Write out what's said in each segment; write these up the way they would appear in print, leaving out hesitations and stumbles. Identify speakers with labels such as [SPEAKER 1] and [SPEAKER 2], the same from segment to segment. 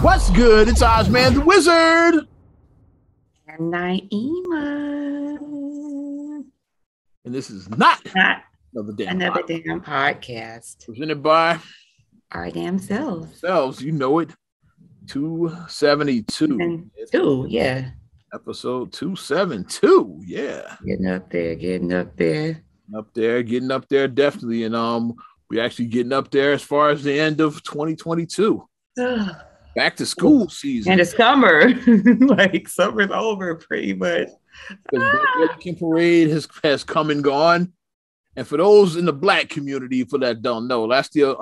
[SPEAKER 1] What's good? It's Ozman the Wizard.
[SPEAKER 2] And Naima.
[SPEAKER 1] And this is not
[SPEAKER 2] another damn podcast.
[SPEAKER 1] Presented by
[SPEAKER 2] our damn selves.
[SPEAKER 1] You know it. 272.
[SPEAKER 2] Yeah.
[SPEAKER 1] Episode 272. Yeah.
[SPEAKER 2] Getting up there.
[SPEAKER 1] Getting up there, definitely. And we're actually getting up there as far as the end of 2022. Back to school season.
[SPEAKER 2] And it's summer. Like summer's over pretty much.
[SPEAKER 1] The Billiken Parade has come and gone. And for those in the Black community, for that don't know, that's the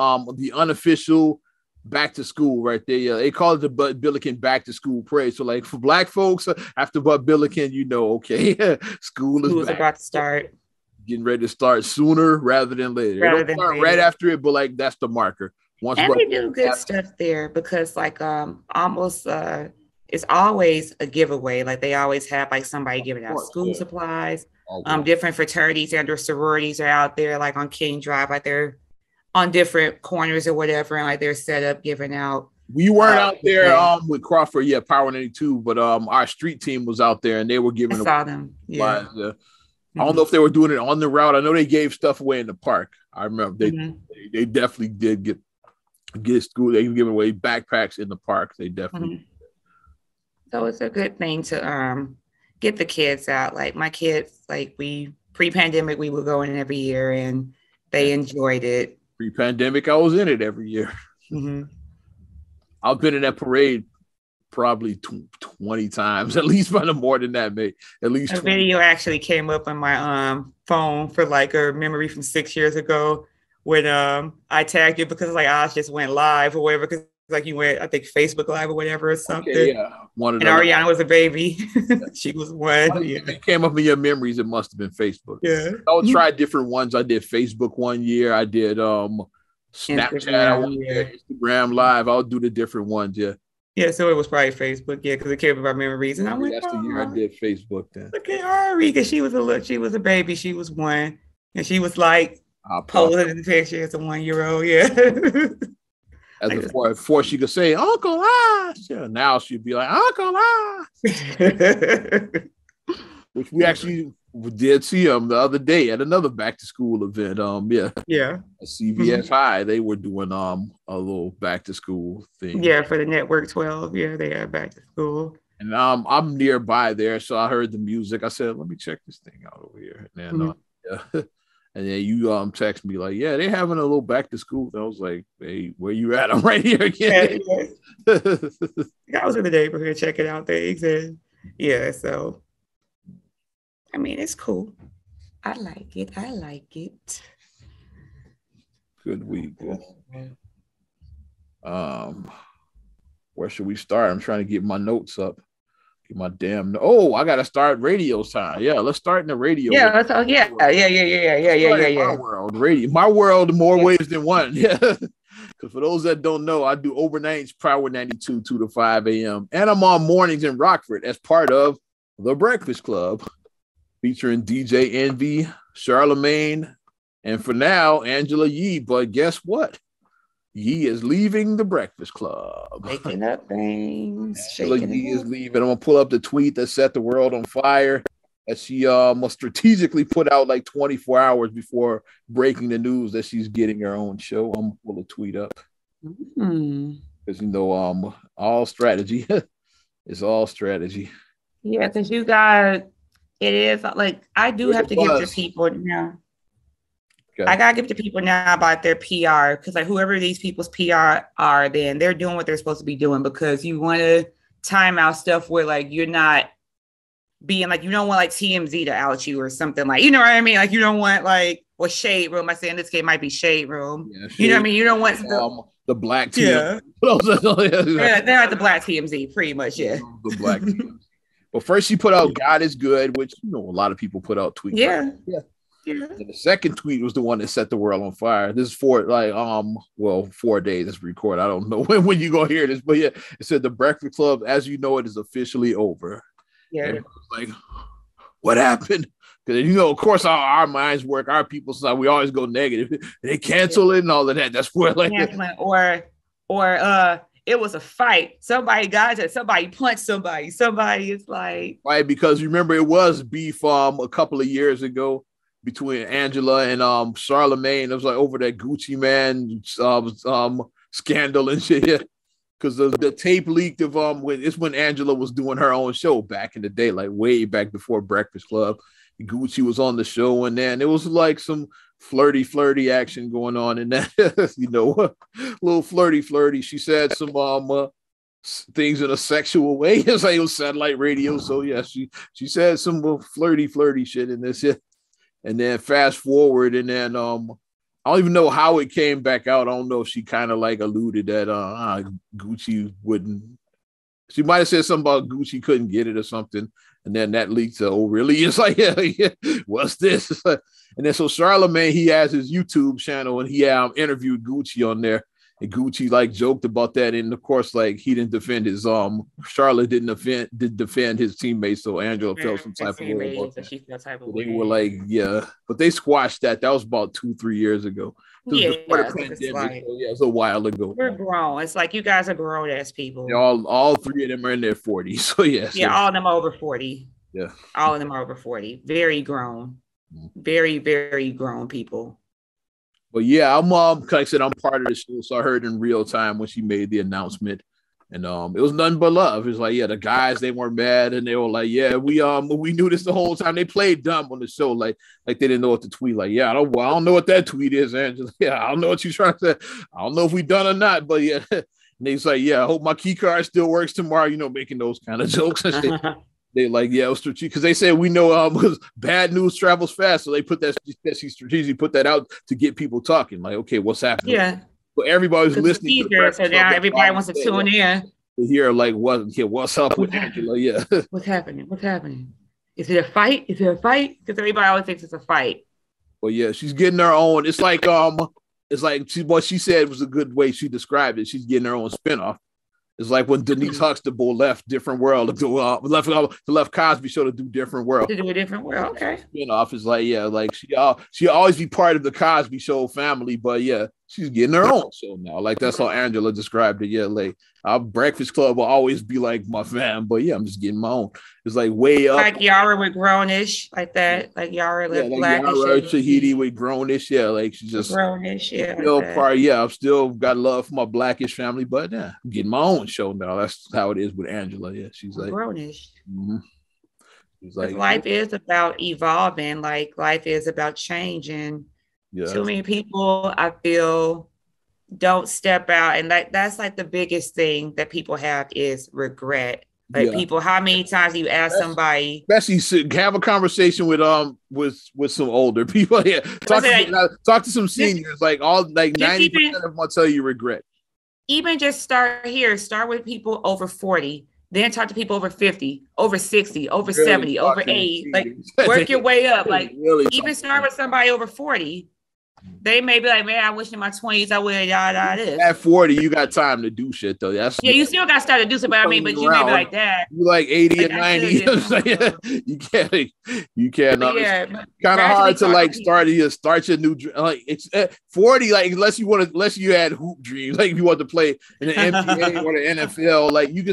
[SPEAKER 1] unofficial back to school right there. Yeah, they call it the Bud Billiken Back to School Parade. So like for Black folks, after Bud Billiken, you know, okay, school is
[SPEAKER 2] about to start.
[SPEAKER 1] Getting ready to start sooner rather than later. Right after it, but like that's the marker.
[SPEAKER 2] They do good stuff there because like almost it's always a giveaway. Like they always have like somebody giving out school supplies. Different fraternities and or sororities are out there like on King Drive, like they're on different corners or whatever, and like they're set up giving out.
[SPEAKER 1] We weren't out there with Crawford, Power 92, but our street team was out there and they were giving.
[SPEAKER 2] I saw them. Yeah.
[SPEAKER 1] I don't know if they were doing it on the route. I know they gave stuff away in the park. I remember they definitely did get school. They were giving away backpacks in the park. They definitely.
[SPEAKER 2] So it's a good thing to get the kids out. Like my kids, like pre-pandemic, we would go in every year and they enjoyed it.
[SPEAKER 1] Pre-pandemic, I was in it every year. I've been in that parade probably 20 times, at least by more than that, mate. At least
[SPEAKER 2] a video actually came up on my phone for like a memory from 6 years ago when I tagged you because like I just went live or whatever, because like you went, I think Facebook Live or whatever or something.
[SPEAKER 1] Okay, yeah.
[SPEAKER 2] And Ariana was a baby. She was one.
[SPEAKER 1] It came up in your memories. It must have been Facebook.
[SPEAKER 2] Yeah.
[SPEAKER 1] I would try different ones. I did Facebook one year. I did Snapchat, Instagram Live. I'll do the different ones. Yeah.
[SPEAKER 2] Yeah, so it was probably Facebook, because it came up about memories, and I went.
[SPEAKER 1] That's the year I did Facebook then.
[SPEAKER 2] Look at Ari, because she was a baby, she was one, and she was like posing in the picture as a 1-year-old, yeah.
[SPEAKER 1] As before she could say Uncle Ah, now she'd be like Uncle Ah, which we actually did see them the other day at another back to school event. At CVS High, they were doing a little back to school thing.
[SPEAKER 2] Yeah, for the Network 12. Yeah, they had back to school.
[SPEAKER 1] And I'm nearby there, so I heard the music. I said, "Let me check this thing out over here." And then, and then you text me like, "Yeah, they're having a little back to school." And I was like, "Hey, where you at? I'm right here again."
[SPEAKER 2] I was in the neighborhood checking out things, and so. I mean, it's cool. I like it.
[SPEAKER 1] Good week. Where should we start? I'm trying to get my notes up. Get my damn. I gotta start radio time. Yeah, let's start in the radio.
[SPEAKER 2] Yeah, that's all. Yeah.
[SPEAKER 1] My world, radio. My world, more ways than one. Yeah. Because for those that don't know, I do overnights, Power 92, 2 to 5 a.m. And I'm on mornings in Rockford as part of The Breakfast Club, featuring DJ Envy, Charlemagne, and for now, Angela Yee. But guess what? Yee is leaving The Breakfast Club.
[SPEAKER 2] Making up things.
[SPEAKER 1] Angela Yee is leaving. I'm going to pull up the tweet that set the world on fire that she must strategically put out like 24 hours before breaking the news that she's getting her own show. I'm going to pull the tweet up. Because, all strategy. It's all strategy.
[SPEAKER 2] Yeah, because you got... It is like I do have to give to people now. Okay. I gotta give to people now about their PR, because like whoever these people's PR are, then they're doing what they're supposed to be doing, because you want to time out stuff where like you're not being like, you don't want like TMZ to out you or something, like, you know what I mean? Like you don't want like, or Shade Room. I say in this case might be Shade Room. Yeah, you know what I mean? You don't want
[SPEAKER 1] the black TMZ.
[SPEAKER 2] Yeah, they're at the black TMZ pretty much. Yeah,
[SPEAKER 1] the black TMZ. But first, she put out "God is Good," which a lot of people put out tweets.
[SPEAKER 2] Yeah.
[SPEAKER 1] And the second tweet was the one that set the world on fire. This is for 4 days. It's recorded. I don't know when you gonna hear this, but yeah, it said The Breakfast Club, as you know it, is officially over.
[SPEAKER 2] Yeah.
[SPEAKER 1] And like, what happened? Because of course, our minds work. Our people's side, we always go negative. They cancel it and all of that. That's where like,
[SPEAKER 2] or it was a fight. Somebody got it. Somebody punched somebody. Somebody is like,
[SPEAKER 1] right, because remember it was beef a couple of years ago between Angela and Charlamagne. It was like over that Gucci Man scandal and shit. Yeah. Because the tape leaked of when Angela was doing her own show back in the day, like way back before Breakfast Club. Gucci was on the show, and then it was like some flirty action going on in that, you know, little flirty. She said some things in a sexual way. It's like it was satellite radio, so yeah, she said some flirty shit in this. Yeah. And then fast forward, and then I don't even know how it came back out. I don't know if she kind of like alluded that Gucci wouldn't. She might have said something about Gucci couldn't get it or something. And then that leaked to, oh, really? It's like, yeah, what's this? And then so Charlamagne, he has his YouTube channel and he interviewed Gucci on there. And Gucci like joked about that. And of course, like he didn't defend his Charlotte didn't defend his teammates. So Angela felt some type of way about that. They were like, yeah, but they squashed that. That was about 2-3 years ago.
[SPEAKER 2] Yeah,
[SPEAKER 1] pandemic, so yeah, it's a while ago.
[SPEAKER 2] We're grown. It's like you guys are grown ass people.
[SPEAKER 1] Yeah, all three of them are in their 40s. So yeah.
[SPEAKER 2] All of them are over 40.
[SPEAKER 1] Yeah.
[SPEAKER 2] All of them are over 40. Very grown. Very, very grown people.
[SPEAKER 1] But yeah, I'm like I said, I'm part of the show. So I heard in real time when she made the announcement. And it was nothing but love. It was like, yeah, the guys, they weren't mad, and they were like, yeah, we knew this the whole time. They played dumb on the show, like they didn't know what to tweet. Like, yeah, I don't know what that tweet is, Angela. Yeah, I don't know what you're trying to say. I don't know if we done or not, but yeah. And he's like, yeah, I hope my key card still works tomorrow. You know, making those kind of jokes and shit. They like, yeah, it was strategic because they said we know bad news travels fast, so they put that she strategically put that out to get people talking. Like, okay, what's happening?
[SPEAKER 2] Yeah.
[SPEAKER 1] But everybody's listening.
[SPEAKER 2] So now everybody wants to tune in.
[SPEAKER 1] To hear like what's up with Angela? Yeah.
[SPEAKER 2] What's happening? Is it a fight? Because everybody always thinks it's a fight.
[SPEAKER 1] Well, yeah, she's getting her own. It's like what she said was a good way she described it. She's getting her own spinoff. It's like when Denise Huxtable left Different World to left Cosby Show to do Different World.
[SPEAKER 2] To do a Different World, okay.
[SPEAKER 1] Spinoff is like, yeah, like she always be part of the Cosby Show family, but yeah, she's getting her own show now. Like that's how Angela described it. Yeah, like our Breakfast Club will always be like my fam, but yeah, I'm just getting my own. It's like way up.
[SPEAKER 2] Like Yara with Grownish, like that. Like Yara with Blackish.
[SPEAKER 1] Yara Shahidi with Grownish, yeah. Like she's just
[SPEAKER 2] Grownish, yeah.
[SPEAKER 1] Still part, yeah. I've still got love for my Blackish family, but yeah, I'm getting my own show now. That's how it is with Angela. Yeah, she's like
[SPEAKER 2] Grownish.
[SPEAKER 1] Mm-hmm. She's like
[SPEAKER 2] life is about evolving. Like life is about changing. Yeah. Too many people, I feel, don't step out, and that's like the biggest thing that people have is regret. Like people, how many times do you ask somebody,
[SPEAKER 1] especially have a conversation with some older people? Yeah, talk to some seniors. Like 90% of them will tell you regret.
[SPEAKER 2] Even just start with people over 40. Then talk to people over 50, over 60, over 70, over 80. Like work your way up. Like even start with somebody over 40. They may be like, man, I wish in my 20s I would have this.
[SPEAKER 1] At 40, you got time to do shit though.
[SPEAKER 2] You still got stuff to do. But I mean, but you may be like that.
[SPEAKER 1] You like 80 and 90. You can't.
[SPEAKER 2] Yeah,
[SPEAKER 1] kind of hard to like start your new like it's 40. Like unless you had hoop dreams, like if you want to play in the NBA or the NFL, like you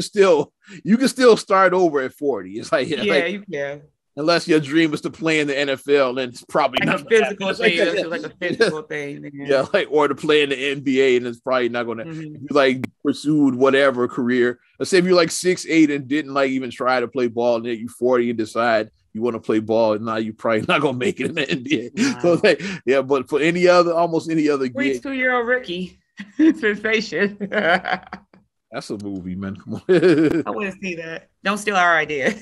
[SPEAKER 1] can still start over at 40. It's like
[SPEAKER 2] you can.
[SPEAKER 1] Unless your dream is to play in the NFL, then it's probably
[SPEAKER 2] like
[SPEAKER 1] not
[SPEAKER 2] a physical thing. Like a physical thing.
[SPEAKER 1] Yeah, like or to play in the NBA, and it's probably not going to. If you like pursued whatever career. Let's say if you're like 6'8" and didn't like even try to play ball, and then you 40 and decide you want to play ball, and now you're probably not going to make it in the NBA. Wow. So like, yeah, but for almost any other
[SPEAKER 2] gig, 2-year-old Ricky sensation.
[SPEAKER 1] That's a movie, man. Come on.
[SPEAKER 2] I want to see that. Don't steal our idea.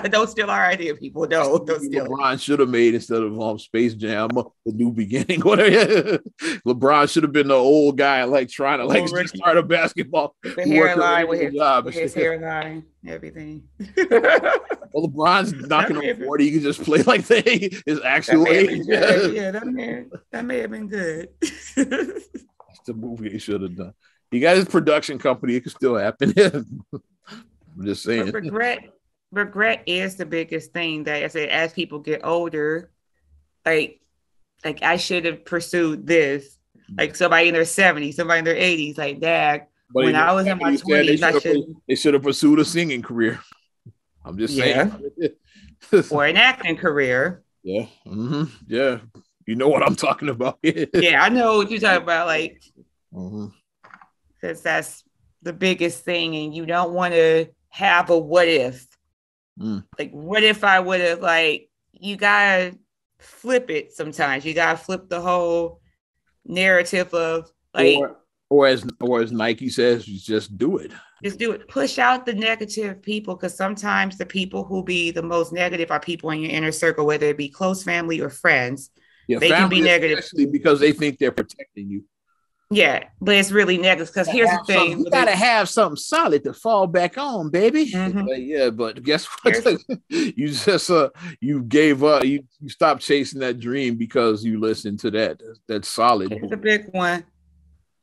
[SPEAKER 2] Don't steal our idea, people. Don't steal.
[SPEAKER 1] LeBron should have made instead of Space Jam, The New Beginning. Whatever. LeBron should have been the old guy, like trying to start a basketball.
[SPEAKER 2] The hairline with his hairline, everything.
[SPEAKER 1] Well, LeBron's knocking on 40. You can just play like his actual age.
[SPEAKER 2] Yeah, that may have been good.
[SPEAKER 1] That's the movie he should have done. He got his production company. It could still happen. I'm just saying.
[SPEAKER 2] Regret is the biggest thing that I say as people get older, like I should have pursued this. Like somebody in their 70s, somebody in their 80s, like, Dad, when I was in my 20s,
[SPEAKER 1] they should have pursued a singing career. I'm just saying.
[SPEAKER 2] Or an acting career.
[SPEAKER 1] Yeah. Mm-hmm. Yeah. You know what I'm talking about.
[SPEAKER 2] Yeah, I know what you're talking about. Like, because that's the biggest thing. And you don't want to have a what if. Like, what if I would have, like, you got to flip it sometimes. You got to flip the whole narrative of, like,
[SPEAKER 1] or as Nike says, you just do it.
[SPEAKER 2] Just do it. Push out the negative people, because sometimes the people who be the most negative are people in your inner circle, whether it be close family or friends.
[SPEAKER 1] Yeah, they can be negative because they think they're protecting you.
[SPEAKER 2] Yeah, but it's really negative, because here's the thing.
[SPEAKER 1] You gotta have something solid to fall back on, baby. Like, yeah, but guess what? You just you gave up. You stopped chasing that dream because you listened to that solid.
[SPEAKER 2] It's a big one.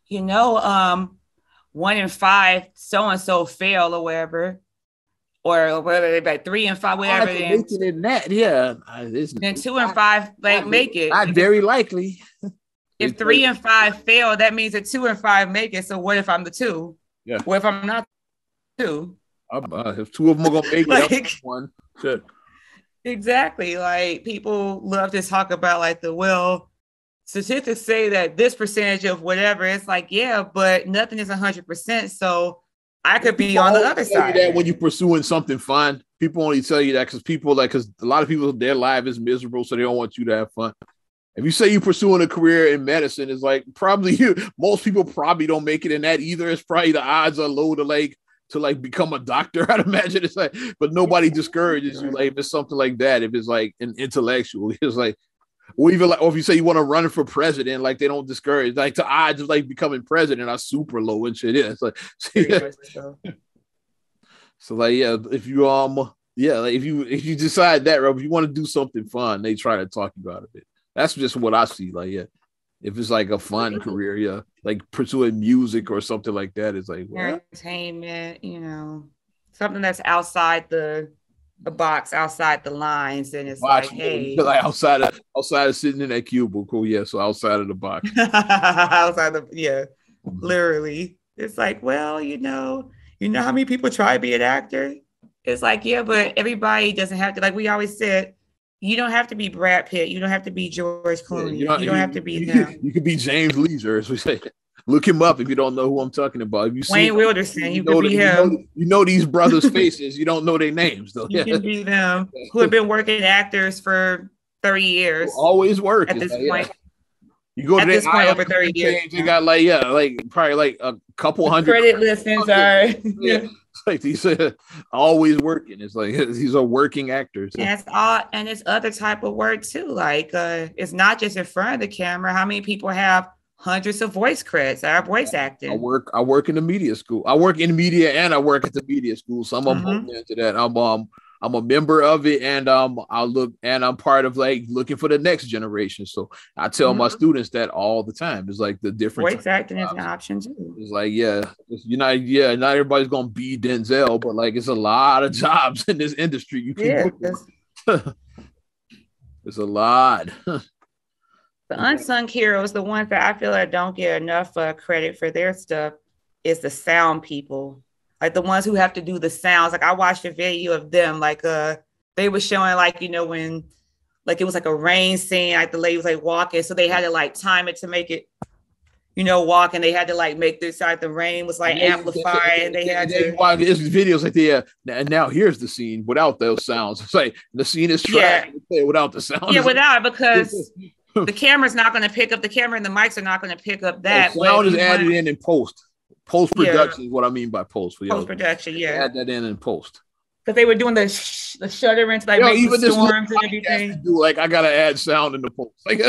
[SPEAKER 2] You know, 1 in 5 so-and-so fail or whatever. Or whether they like 3 and 5, whatever.
[SPEAKER 1] In that, yeah.
[SPEAKER 2] Then 2 and 5 make it.
[SPEAKER 1] Not very likely.
[SPEAKER 2] If 3 and 5 fail, that means that 2 and 5 make it. So what if I'm the 2?
[SPEAKER 1] Yeah.
[SPEAKER 2] What if I'm not 2?
[SPEAKER 1] If 2 of them are gonna make it, one. Shit.
[SPEAKER 2] Exactly. Like, people love to talk about like statistics say that this percentage of whatever. It's like, yeah, but nothing is 100%. So I could be on the other side.
[SPEAKER 1] That when you're pursuing something fun, people only tell you that because a lot of people, their life is miserable, so they don't want you to have fun. If you say you're pursuing a career in medicine, it's like most people probably don't make it in that either. It's probably the odds are low to become a doctor. I'd imagine it's like, but nobody discourages you. Like, if it's something like that, if it's like an intellectual, it's like, or even like, or if you say you want to run for president, like, they don't discourage. Like, the odds of like becoming president are super low and shit. Yeah, it's like, so like, yeah, if you like if you decide that, if you want to do something fun, they try to talk you out of it. That's just what I see. Like, yeah, if it's like a fun career, yeah, like pursuing music or something like that, it's like, what?
[SPEAKER 2] Entertainment, something that's outside the box, outside the lines, and it's like, hey,
[SPEAKER 1] like outside of sitting in that cubicle, yeah. So outside of the box,
[SPEAKER 2] literally, it's like, well, you know how many people try to be an actor. It's like, yeah, but everybody doesn't have to. Like we always said, you don't have to be Brad Pitt. You don't have to be George Clooney. You don't have to be them.
[SPEAKER 1] You could be James Leisure, as we say. Look him up if you don't know who I'm talking about. If you
[SPEAKER 2] Wayne Wilderson, you could be him.
[SPEAKER 1] You know these brothers' faces. You don't know their names, though.
[SPEAKER 2] You can be them, who have been working actors for 30 years.
[SPEAKER 1] Always work
[SPEAKER 2] at this point.
[SPEAKER 1] You go to
[SPEAKER 2] this point over 30 years.
[SPEAKER 1] They got probably a couple hundred
[SPEAKER 2] credit listings are.
[SPEAKER 1] Yeah. Like he's always working. It's like he's a working actor. So.
[SPEAKER 2] And it's other type of work too. Like it's not just in front of the camera. How many people have hundreds of voice credits that are voice acting?
[SPEAKER 1] I work in the media school. I work in media and I work at the media school. So I'm into that. I'm a member of it, and I'm part of like looking for the next generation. So I tell my students that all the time. It's like the different
[SPEAKER 2] voice acting is an option too.
[SPEAKER 1] It's like, not everybody's gonna be Denzel, but like it's a lot of jobs in this industry. You can it's a lot.
[SPEAKER 2] The unsung heroes, the ones that I feel like don't get enough credit for their stuff, is the sound people. Like the ones who have to do the sounds. Like I watched a video of them, like they were showing like, when like it was like a rain scene, like the lady was like walking. So they had to like time it to make it, walk, and they had to like make this like the rain was like amplified, and they had to
[SPEAKER 1] watch videos like and now here's the scene without those sounds. It's like the scene is trash without the sound.
[SPEAKER 2] Yeah, without, because the camera's not going to pick up, the camera and the mics are not going to pick up that.
[SPEAKER 1] The sound is added in post. Post-production is what I mean by post.
[SPEAKER 2] Post-production,
[SPEAKER 1] add that in post.
[SPEAKER 2] Because they were doing the shuttering to like make even the storms and everything.
[SPEAKER 1] Like I gotta add sound in the post. Like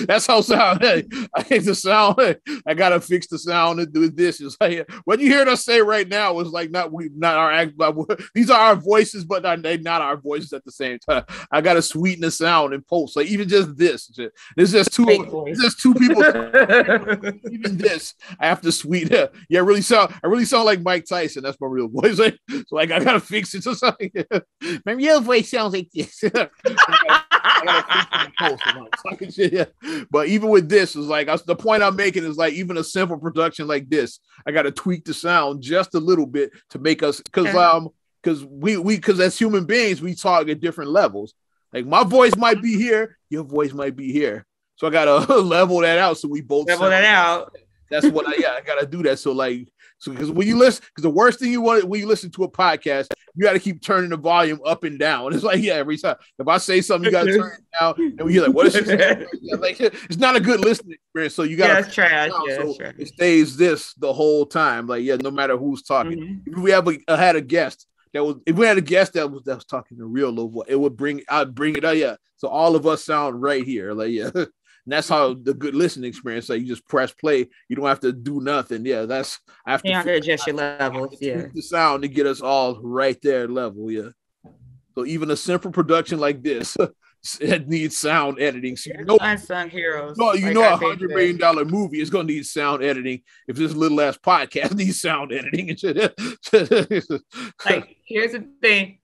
[SPEAKER 1] that's how sound. I hate the sound. I gotta fix the sound and do this. It's like what you hear us say right now is like not our act. These are our voices, but they're not our voices at the same time. I gotta sweeten the sound in post. Like even just this. There's just two people. Even this, I have to sweeten. Yeah, I really sound like Mike Tyson. That's my real voice. So like I gotta fix it. Maybe your voice sounds like this. I gotta post them. Talking shit, yeah. But even with this, is like the point I'm making is like even a simple production like this, I gotta tweak the sound just a little bit to make us because we as human beings we talk at different levels. Like my voice might be here, your voice might be here, so I gotta level that out so we both
[SPEAKER 2] level that out.
[SPEAKER 1] That's what I gotta do that. So like. So because when you listen, because the worst thing you want when you listen to a podcast, you got to keep turning the volume up and down. It's like, yeah, every time if I say something, you got to turn it down, and we hear like, what is she saying? Like, it's not a good listening experience. So you got to
[SPEAKER 2] trash.
[SPEAKER 1] So it stays this the whole time. Like, yeah, no matter who's talking. Mm-hmm. If we had a guest that was talking in real low voice, I'd bring it up. Yeah. So all of us sound right here. Like, yeah. And that's how the good listening experience. Like you just press play, you don't have to do nothing. Yeah, I have
[SPEAKER 2] to adjust your levels. Yeah,
[SPEAKER 1] the sound to get us all right there level. Yeah. So even a simple production like this, it needs sound editing. So
[SPEAKER 2] unsung heroes.
[SPEAKER 1] No, you know, $100 million movie is going to need sound editing. If this little ass podcast needs sound editing,
[SPEAKER 2] like here's the thing.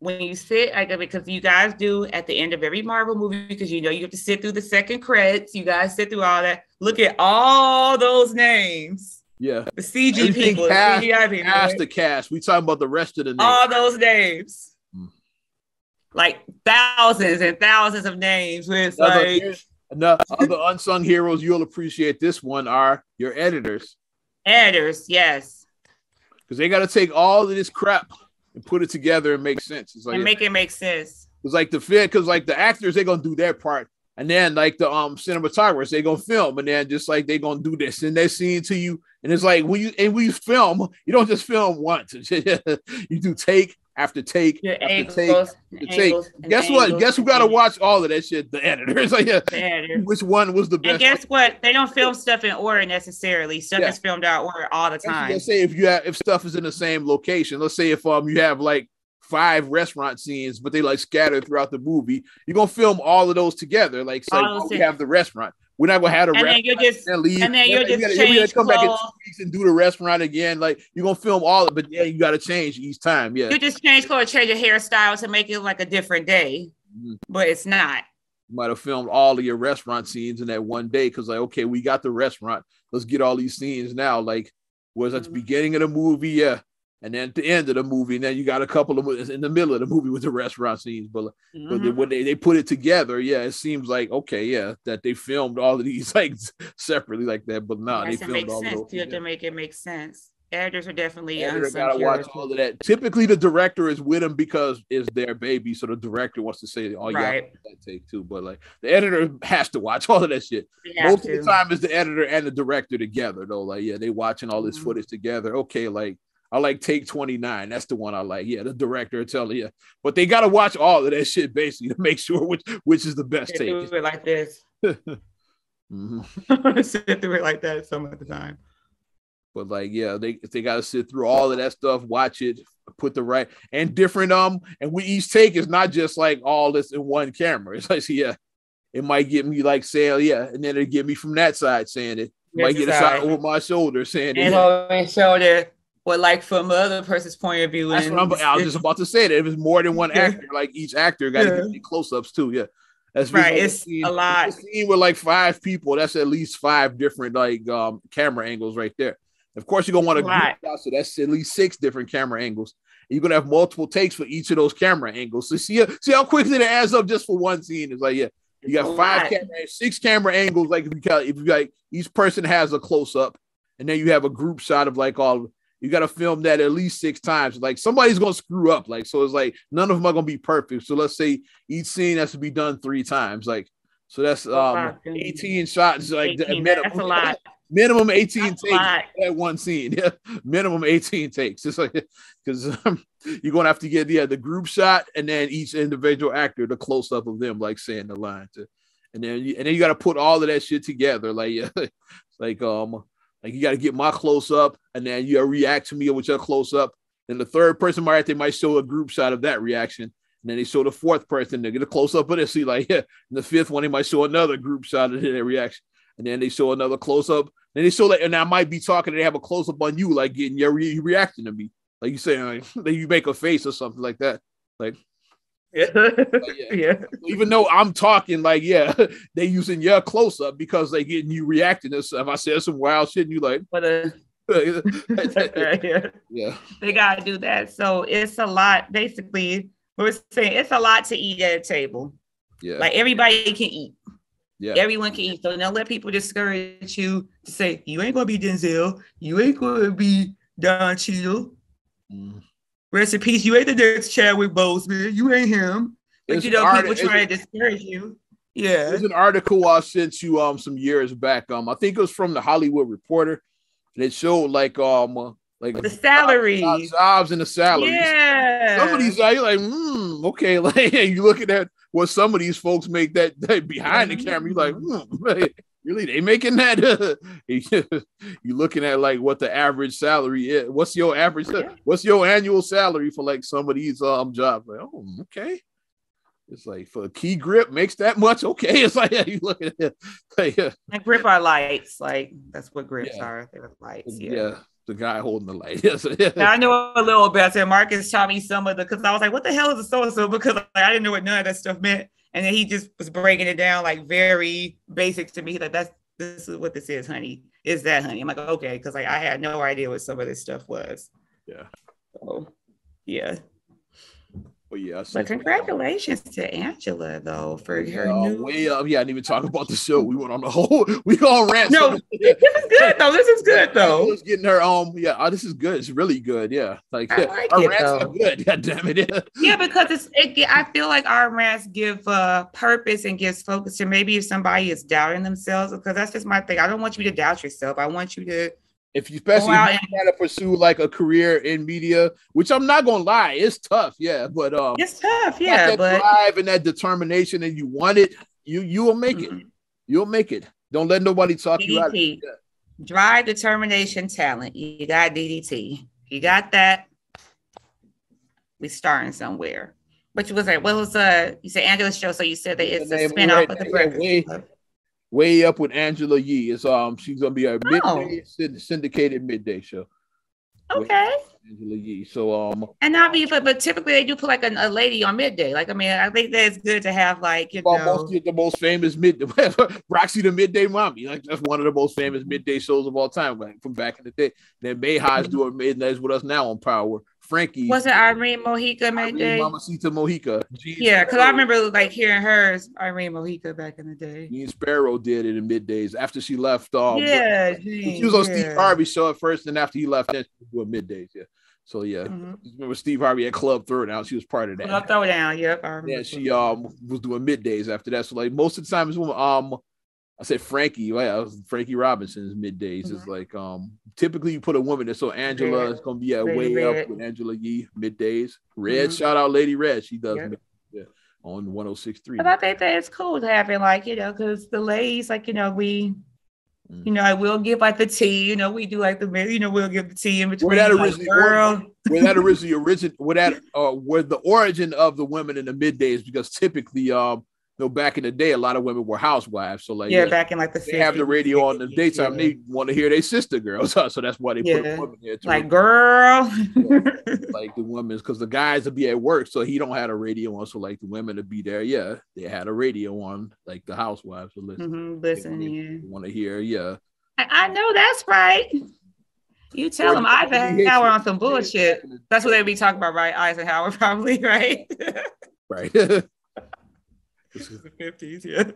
[SPEAKER 2] When you sit, because you guys do at the end of every Marvel movie, because you know you have to sit through the second credits, you guys sit through all that. Look at all those names.
[SPEAKER 1] Yeah,
[SPEAKER 2] the CG people, the CGI people,
[SPEAKER 1] the cast. We talking about the rest of the names.
[SPEAKER 2] All those names, like thousands and thousands of names. With
[SPEAKER 1] other unsung heroes, you'll appreciate this one are your editors.
[SPEAKER 2] Editors, yes,
[SPEAKER 1] because they got to take all of this crap and put it together and make sense. It's like
[SPEAKER 2] make it make sense.
[SPEAKER 1] It's like the actors, they're gonna do their part, and then like the cinematographers, they're gonna film, and then just like they're gonna do this and they're seeing to you. And it's like when you film, you don't just film once. You do take after take after take. Guess what? Guess who gotta watch all of that shit? The editors. Like, yeah, which one was the best?
[SPEAKER 2] And guess what? They don't film stuff in order necessarily. Stuff is filmed out of order all the time.
[SPEAKER 1] Let's say if stuff is in the same location. Let's say if you have like 5 restaurant scenes, but they like scattered throughout the movie, you're gonna film all of those together. Like, we have the restaurant. We're not gonna have a restaurant.
[SPEAKER 2] And then you'll just
[SPEAKER 1] come back in 2 weeks and do the restaurant again. Like you're gonna film all of it, but yeah, you gotta change each time. Yeah.
[SPEAKER 2] You just change clothes, change your hairstyle to make it like a different day. Mm-hmm. But it's not.
[SPEAKER 1] You might have filmed all of your restaurant scenes in that one day because like, okay, we got the restaurant. Let's get all these scenes now. Like, was at the beginning of the movie, yeah. And then at the end of the movie, and then you got a couple of in the middle of the movie with the restaurant scenes. But when they put it together, yeah, it seems like, okay, yeah, that they filmed all of these like separately like that. But no, they filmed all of those.
[SPEAKER 2] You have to make it make sense. Editors are definitely
[SPEAKER 1] gotta watch all of that. Typically, the director is with them because it's their baby, so the director wants to say, "Oh, yeah, that take too." But like the editor has to watch all of that shit. Most of the time, is the editor and the director together, though. Like, yeah, they watching all this footage together. Okay, like. I like take 29. That's the one I like. Yeah, the director telling you. But they got to watch all of that shit basically to make sure which is the best take.
[SPEAKER 2] Do it like this. Sit through it like that some of the time.
[SPEAKER 1] But like, yeah, they got to sit through all of that stuff, watch it, put the right and different and we each take is not just like all this in one camera. It's like, yeah, it might get me like saying yeah, and then it get me from that side saying it. Might get a shot over my shoulder saying it.
[SPEAKER 2] Over my shoulder. But like from the other person's point of view,
[SPEAKER 1] that's what I was just about to say. That if it's more than one actor, like each actor got to get close-ups too. Yeah, that's
[SPEAKER 2] right. It's a lot.
[SPEAKER 1] A scene with like 5 people. That's at least 5 different like camera angles right there. Of course, you're gonna want to group out, so that's at least 6 different camera angles. And you're gonna have multiple takes for each of those camera angles. So see how quickly it adds up just for one scene. It's like you got 6 camera angles. Like if you like each person has a close-up, and then you have a group shot of like all. You got to film that at least 6 times. Like somebody's going to screw up. Like, so it's like, none of them are going to be perfect. So let's say each scene has to be done 3 times. Like, so that's 18 shots. Like 18,
[SPEAKER 2] that's a lot.
[SPEAKER 1] Minimum 18 takes at one scene. Yeah. Minimum 18 takes. It's like, because you're going to have to get the group shot and then each individual actor, the close up of them, like saying the line and then you got to put all of that shit together. Like, like you got to get my close up, and then you react to me with your close up. Then the third person they might show a group shot of that reaction, and then they show the 4th person. They get a close up of it. See, like and the 5th one, they might show another group shot of their reaction, and then they show another close up. Then they show like, and I might be talking, and they have a close up on you, like getting your reaction to me, like you saying, like you make a face or something like that, like. Yeah. Even though I'm talking like, they using your close up because they getting you reacting to stuff. I said some wild shit and you like,
[SPEAKER 2] yeah, they gotta do that. So it's a lot. Basically, we're saying it's a lot to eat at a table. Yeah, like everybody can eat. Yeah, everyone can eat. So don't let people discourage you to say you ain't gonna be Denzel, you ain't gonna be Don Cheadle. Rest in peace. You ain't the next Chadwick Boseman. You ain't him. But people trying to discourage you. Yeah,
[SPEAKER 1] there's an article I sent you some years back. I think it was from the Hollywood Reporter. And it showed like
[SPEAKER 2] the salaries,
[SPEAKER 1] jobs and the salaries.
[SPEAKER 2] Yeah,
[SPEAKER 1] some of these guys, you're like, okay. Like you looking at what some of these folks make that behind the camera. You're like, really, they making that? You looking at like what the average salary is. What's your average? What's your annual salary for like some of these jobs? Like, oh, okay. It's like for a key grip makes that much. Okay. It's like, you look at it. Like,
[SPEAKER 2] and grip are lights. Like that's what grips are. They're lights.
[SPEAKER 1] Yeah. The guy holding the light.
[SPEAKER 2] I know a little bit. So Marcus taught me some of because I was like, what the hell is a so-and-so? Because I didn't know what none of that stuff meant. And then he just was breaking it down like very basic to me. Like this is what this is, honey. Is that honey? I'm like, okay, because like I had no idea what some of this stuff was.
[SPEAKER 1] Yeah.
[SPEAKER 2] So yeah.
[SPEAKER 1] But yeah,
[SPEAKER 2] but congratulations to Angela though for her new
[SPEAKER 1] way up. Yeah, I didn't even talk about the show. We went on the whole. We all rant.
[SPEAKER 2] No, this is good though. This is good though.
[SPEAKER 1] Angela's getting her this is good. It's really good. Yeah, like
[SPEAKER 2] I like
[SPEAKER 1] our
[SPEAKER 2] it,
[SPEAKER 1] rants
[SPEAKER 2] though.
[SPEAKER 1] are good. God damn it.
[SPEAKER 2] Yeah, because I feel like our rants give purpose and gives focus to maybe if somebody is doubting themselves, because that's just my thing. I don't want you to doubt yourself. I want you to.
[SPEAKER 1] If you especially try to pursue like a career in media, which I'm not gonna lie, it's tough, but
[SPEAKER 2] it's tough, but
[SPEAKER 1] drive and that determination, and you want it, you will make it. You'll make it. Don't let nobody talk you out of it.
[SPEAKER 2] Drive, determination, talent. You got DDT. You got that. We starting somewhere. But you was like, what was you said Angela's show? So you said that it's a spinoff of the Breakfast Club.
[SPEAKER 1] Way Up with Angela Yee. It's she's gonna be a midday syndicated midday show.
[SPEAKER 2] Okay.
[SPEAKER 1] Angela Yee. So
[SPEAKER 2] and not be but typically they do put like a lady on midday. Like I mean, I think that's good to have like
[SPEAKER 1] the most famous midday Roxy the Midday Mommy. Like that's one of the most famous midday shows of all time, like from back in the day. Then Mayha's doing middays with us now on Power. Frankie.
[SPEAKER 2] Was it Irene Mojica midday?
[SPEAKER 1] Mamacita Mojica.
[SPEAKER 2] Yeah, because I remember like hearing hers, Irene Mojica back in the day.
[SPEAKER 1] Jean Sparrow did it in middays after she left.
[SPEAKER 2] She
[SPEAKER 1] was on Steve Harvey's show at first, and after he left, then she was doing middays. Yeah. So yeah, remember Steve Harvey at Club Throwdown? She was part of that.
[SPEAKER 2] Club Throwdown, yep.
[SPEAKER 1] Yeah, she was doing middays after that. So like most of the time, it's I said Frankie. Frankie Robinson's middays is like typically you put a woman there. So Angela is gonna be at Way Up with Angela Yee middays. Red, shout out Lady Red. She does on 106.3.
[SPEAKER 2] But I think that it's cool to having like because the ladies like we. I will give like the tea. We do like the we'll give the tea in between.
[SPEAKER 1] Where the origin of the women in the middays, because typically back in the day, a lot of women were housewives. So like
[SPEAKER 2] back in like the 50s,
[SPEAKER 1] they have the radio on the daytime. They want to hear their sister girls, so that's why they put a woman there too.
[SPEAKER 2] Like girl,
[SPEAKER 1] like the women's, because the guys would be at work, so he don't have a radio on. So like the women would be there. Yeah, they had a radio on, like the housewives would listen. Want to hear? Yeah,
[SPEAKER 2] I know that's right. You tell them Eisenhower on some bullshit. That's what they be talking about, right? Eisenhower, probably, right?
[SPEAKER 1] Right.
[SPEAKER 2] This is the 50s, yeah.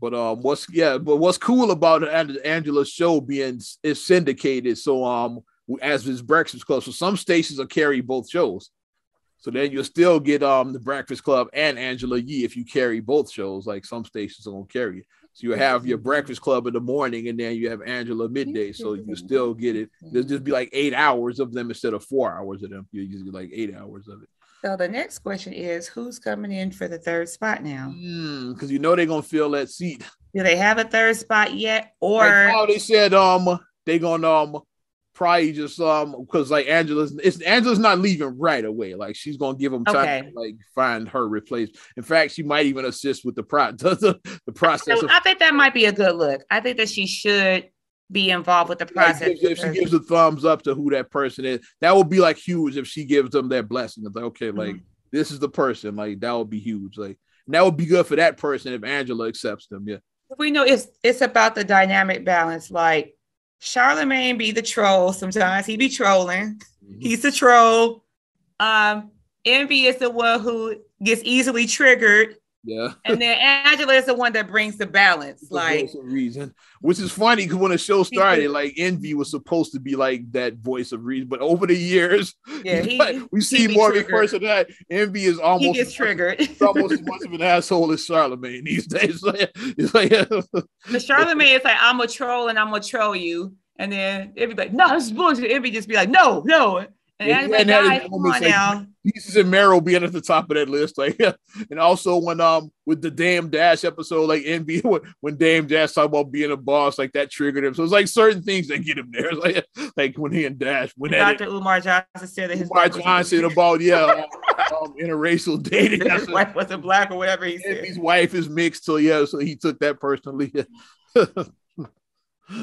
[SPEAKER 1] But what's cool about Angela's show is syndicated. So as his Breakfast Club, so some stations will carry both shows. So then you'll still get the Breakfast Club and Angela Yee if you carry both shows. Like some stations are gonna carry it. So you have your Breakfast Club in the morning, and then you have Angela midday. So you still get it. There's just be like 8 hours of them instead of 4 hours of them. You just get like 8 hours of it.
[SPEAKER 2] So the next question is, who's coming in for the third spot now?
[SPEAKER 1] Because they're gonna fill that seat.
[SPEAKER 2] Do they have a third spot yet? Or
[SPEAKER 1] right now they said they gonna probably just because like Angela's not leaving right away. Like she's gonna give them time to like find her replacement. In fact, she might even assist with the process.
[SPEAKER 2] I think that might be a good look. I think that she should be involved with the process.
[SPEAKER 1] If she gives a thumbs up to who that person is, that would be like huge if she gives them that blessing. It's like, okay, like this is the person. Like that would be huge. Like and that would be good for that person if Angela accepts them. Yeah.
[SPEAKER 2] We know it's about the dynamic balance. Like Charlemagne be the troll. Sometimes he be trolling. Mm-hmm. He's the troll. Envy is the one who gets easily triggered.
[SPEAKER 1] Yeah.
[SPEAKER 2] And then Angela is the one that brings the balance. Like
[SPEAKER 1] voice of reason. Which is funny because when the show started, like Envy was supposed to be like that voice of reason. But over the years, we see more of his person that Envy is almost
[SPEAKER 2] he gets triggered.
[SPEAKER 1] He's almost as much of an asshole as Charlemagne these days. It's like
[SPEAKER 2] the Charlemagne is like, I'm a troll and I'm gonna troll you. And then everybody, no, this is bullshit. Envy just be like, no. And guys, come on now.
[SPEAKER 1] Pieces and Meryl being at the top of that list, like, and also when with the Damn Dash episode, like Envy, when Damn Dash talked about being a boss, like that triggered him. So it's like certain things that get him there, like when he and Dash when
[SPEAKER 2] Dr. Umar Johnson said that his
[SPEAKER 1] Umar Johnson about interracial dating.
[SPEAKER 2] His wife wasn't black or whatever he said.
[SPEAKER 1] His wife is mixed, so so he took that personally.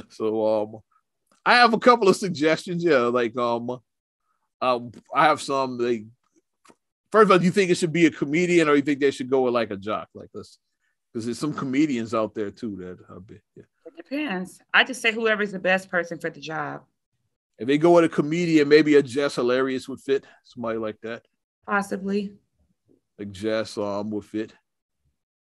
[SPEAKER 1] So I have a couple of suggestions. Yeah, like I have some. Like, first of all, do you think it should be a comedian, or you think they should go with like a jock like this? Because there's some comedians out there too that yeah.
[SPEAKER 2] It depends. I just say whoever's the best person for the job.
[SPEAKER 1] If they go with a comedian, maybe a Jess Hilarious would fit. Somebody like that,
[SPEAKER 2] possibly.
[SPEAKER 1] Like Jess would fit.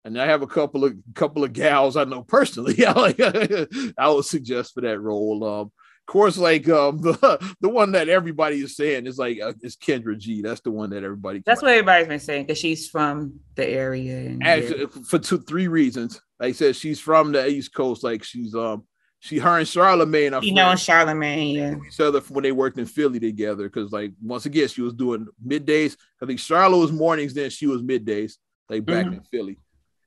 [SPEAKER 1] And I have a couple of gals I know personally. Yeah, like I would suggest for that role. Of course, like the one that everybody is saying is like is Kendra G. That's the one that everybody.
[SPEAKER 2] That's what everybody's been saying because she's from the area. And
[SPEAKER 1] actually, for 3 reasons. Like I said, she's from the East Coast. Like she's her and Charlemagne.
[SPEAKER 2] You know Charlemagne, yeah.
[SPEAKER 1] Each other when they worked in Philly together. Because like once again, she was doing middays. I think Charlotte was mornings, then she was middays. Like back in Philly.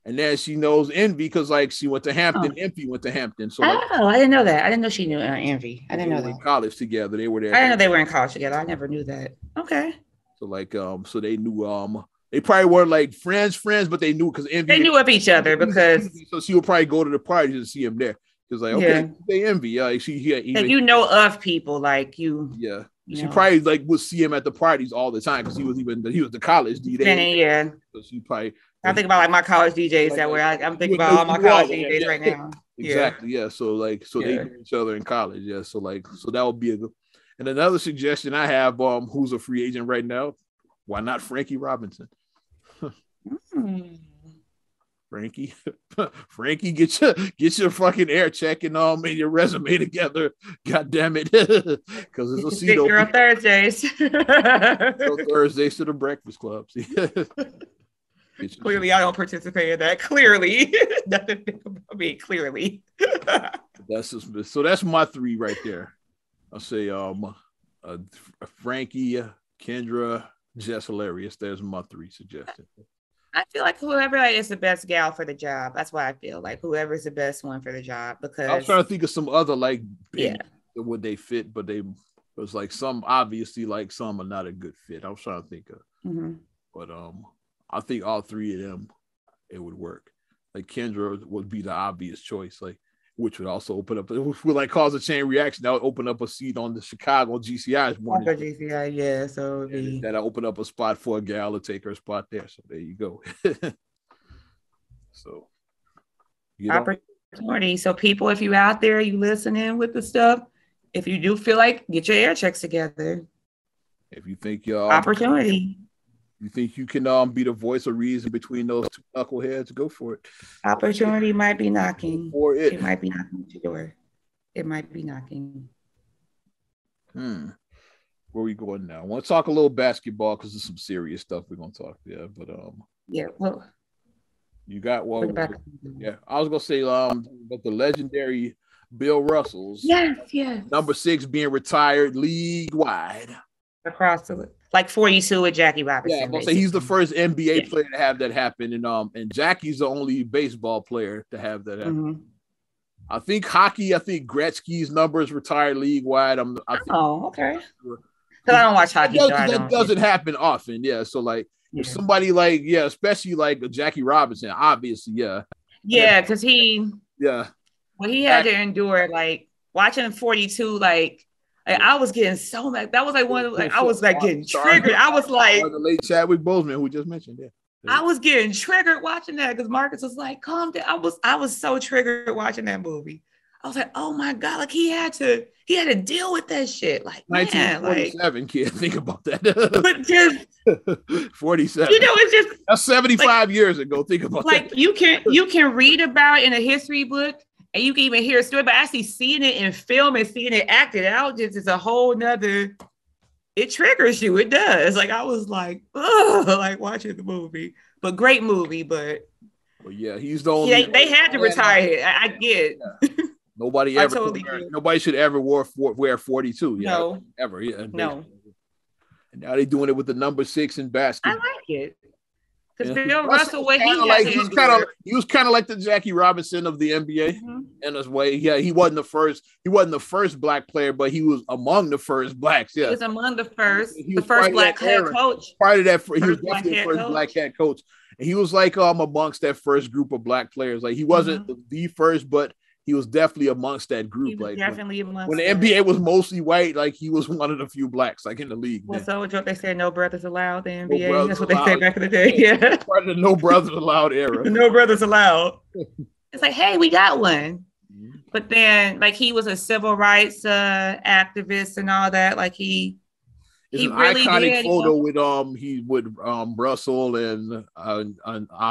[SPEAKER 1] And then she knows Envy because like she went to Hampton. Envy went to Hampton. So like,
[SPEAKER 2] I didn't know that. I didn't know she knew Envy. I didn't know that.
[SPEAKER 1] In college together. They were there.
[SPEAKER 2] I didn't know they were in college together. I never knew that. Okay.
[SPEAKER 1] So like so they knew they probably weren't like friends, but they knew because Envy.
[SPEAKER 2] They knew of each other because
[SPEAKER 1] so she would probably go to the party to see him there. Because like okay, they Envy. Yeah, like
[SPEAKER 2] you know of people like you.
[SPEAKER 1] Yeah. She probably like would see him at the parties all the time because he was the college DJ.
[SPEAKER 2] Yeah.
[SPEAKER 1] So she probably.
[SPEAKER 2] I think about like my college DJs that way. I'm thinking about all my college DJs right now.
[SPEAKER 1] Exactly. Yeah. So they knew each other in college. Yeah. So that would be a good. And another suggestion I have, who's a free agent right now? Why not Frankie Robinson? Frankie, get your fucking air check and your resume together. God damn it, because it's a seat open.
[SPEAKER 2] On Thursdays.
[SPEAKER 1] Thursdays to the Breakfast Club.
[SPEAKER 2] Clearly, I don't participate in that. Clearly, nothing about me. Clearly,
[SPEAKER 1] that's my 3 right there. I'll say Frankie, Kendra, Jess Hilarious. There's my 3 suggestions.
[SPEAKER 2] I feel like whoever is the best gal for the job. That's why I feel like whoever's the best one for the job. Because
[SPEAKER 1] I was trying to think of some other would they fit, but they was like some obviously like some are not a good fit. I was trying to think of, but I think all 3 of them it would work. Like Kendra would be the obvious choice, like which would also open up. It would like cause a chain reaction. That would open up a seat on the Chicago GCI's morning.
[SPEAKER 2] GCI, yeah. So
[SPEAKER 1] that'll open up a spot for a gal to take her spot there. So there you go. So
[SPEAKER 2] opportunity. So people, if you're out there, you listening with the stuff. If you do feel like, get your air checks together.
[SPEAKER 1] If you think
[SPEAKER 2] opportunity.
[SPEAKER 1] You think you can be the voice of reason between those 2 knuckleheads? Go for it.
[SPEAKER 2] Opportunity might be knocking. It might be knocking at your door. It might be knocking.
[SPEAKER 1] Where are we going now? I want to talk a little basketball because there's some serious stuff we're gonna talk there. But
[SPEAKER 2] well,
[SPEAKER 1] you got one. Yeah, I was gonna say but the legendary Bill Russell's number 6 being retired league wide.
[SPEAKER 2] Across the like 42 with Jackie Robinson.
[SPEAKER 1] Yeah, I'm gonna say he's the first NBA player to have that happen, and Jackie's the only baseball player to have that happen. I think hockey. I think Gretzky's number is retired league wide.
[SPEAKER 2] Okay. Because I don't watch hockey.
[SPEAKER 1] That doesn't happen often. Yeah. So like if somebody like especially like Jackie Robinson, obviously
[SPEAKER 2] because he
[SPEAKER 1] well
[SPEAKER 2] he had to endure like watching 42 like. Like, I was getting so mad. That was like one of like I was like getting triggered. I was like
[SPEAKER 1] the late Chadwick Boseman who we just mentioned. Yeah.
[SPEAKER 2] I was getting triggered watching that because Marcus was like, calm down. I was so triggered watching that movie. I was like, oh my God, like he had to deal with that shit. Like,
[SPEAKER 1] 1947, like, kid, think about that.
[SPEAKER 2] But just
[SPEAKER 1] 47.
[SPEAKER 2] You know, it's just
[SPEAKER 1] that's 75 like, years ago. Think about
[SPEAKER 2] like
[SPEAKER 1] that.
[SPEAKER 2] You can read about it in a history book and you can even hear a story, but actually seeing it in film and seeing it acted out just is a whole nother. It triggers you. It does. Like I was like, ugh, like watching the movie, but great movie. But
[SPEAKER 1] well, yeah, he's the only.
[SPEAKER 2] Yeah, they had to retire. I get.
[SPEAKER 1] Yeah. Nobody ever. Nobody should ever wear 42. Yeah,
[SPEAKER 2] no,
[SPEAKER 1] ever. Yeah,
[SPEAKER 2] no.
[SPEAKER 1] And now they're doing it with the number 6 in basketball.
[SPEAKER 2] I like it. Because Bill Russell, what he
[SPEAKER 1] was kind of like the Jackie Robinson of the NBA in his way. Yeah, he wasn't the first black player, but he was among the first blacks. Yeah,
[SPEAKER 2] he was among the first. The first black head coach.
[SPEAKER 1] Part of that, he was definitely the first black head coach. And he was like amongst that first group of black players. Like he wasn't the first, but he was definitely amongst that group. Like
[SPEAKER 2] definitely amongst
[SPEAKER 1] when the NBA was mostly white, like he was one of the few blacks like in the league.
[SPEAKER 2] Well, so what they said, no brothers allowed. The NBA. That's what they said back in the day. Yeah,
[SPEAKER 1] part of the no brothers allowed era.
[SPEAKER 2] No brothers allowed. It's like, hey, we got one. But then, like, he was a civil rights activist and all that. Like he really
[SPEAKER 1] iconic
[SPEAKER 2] did.
[SPEAKER 1] Photo with Russell and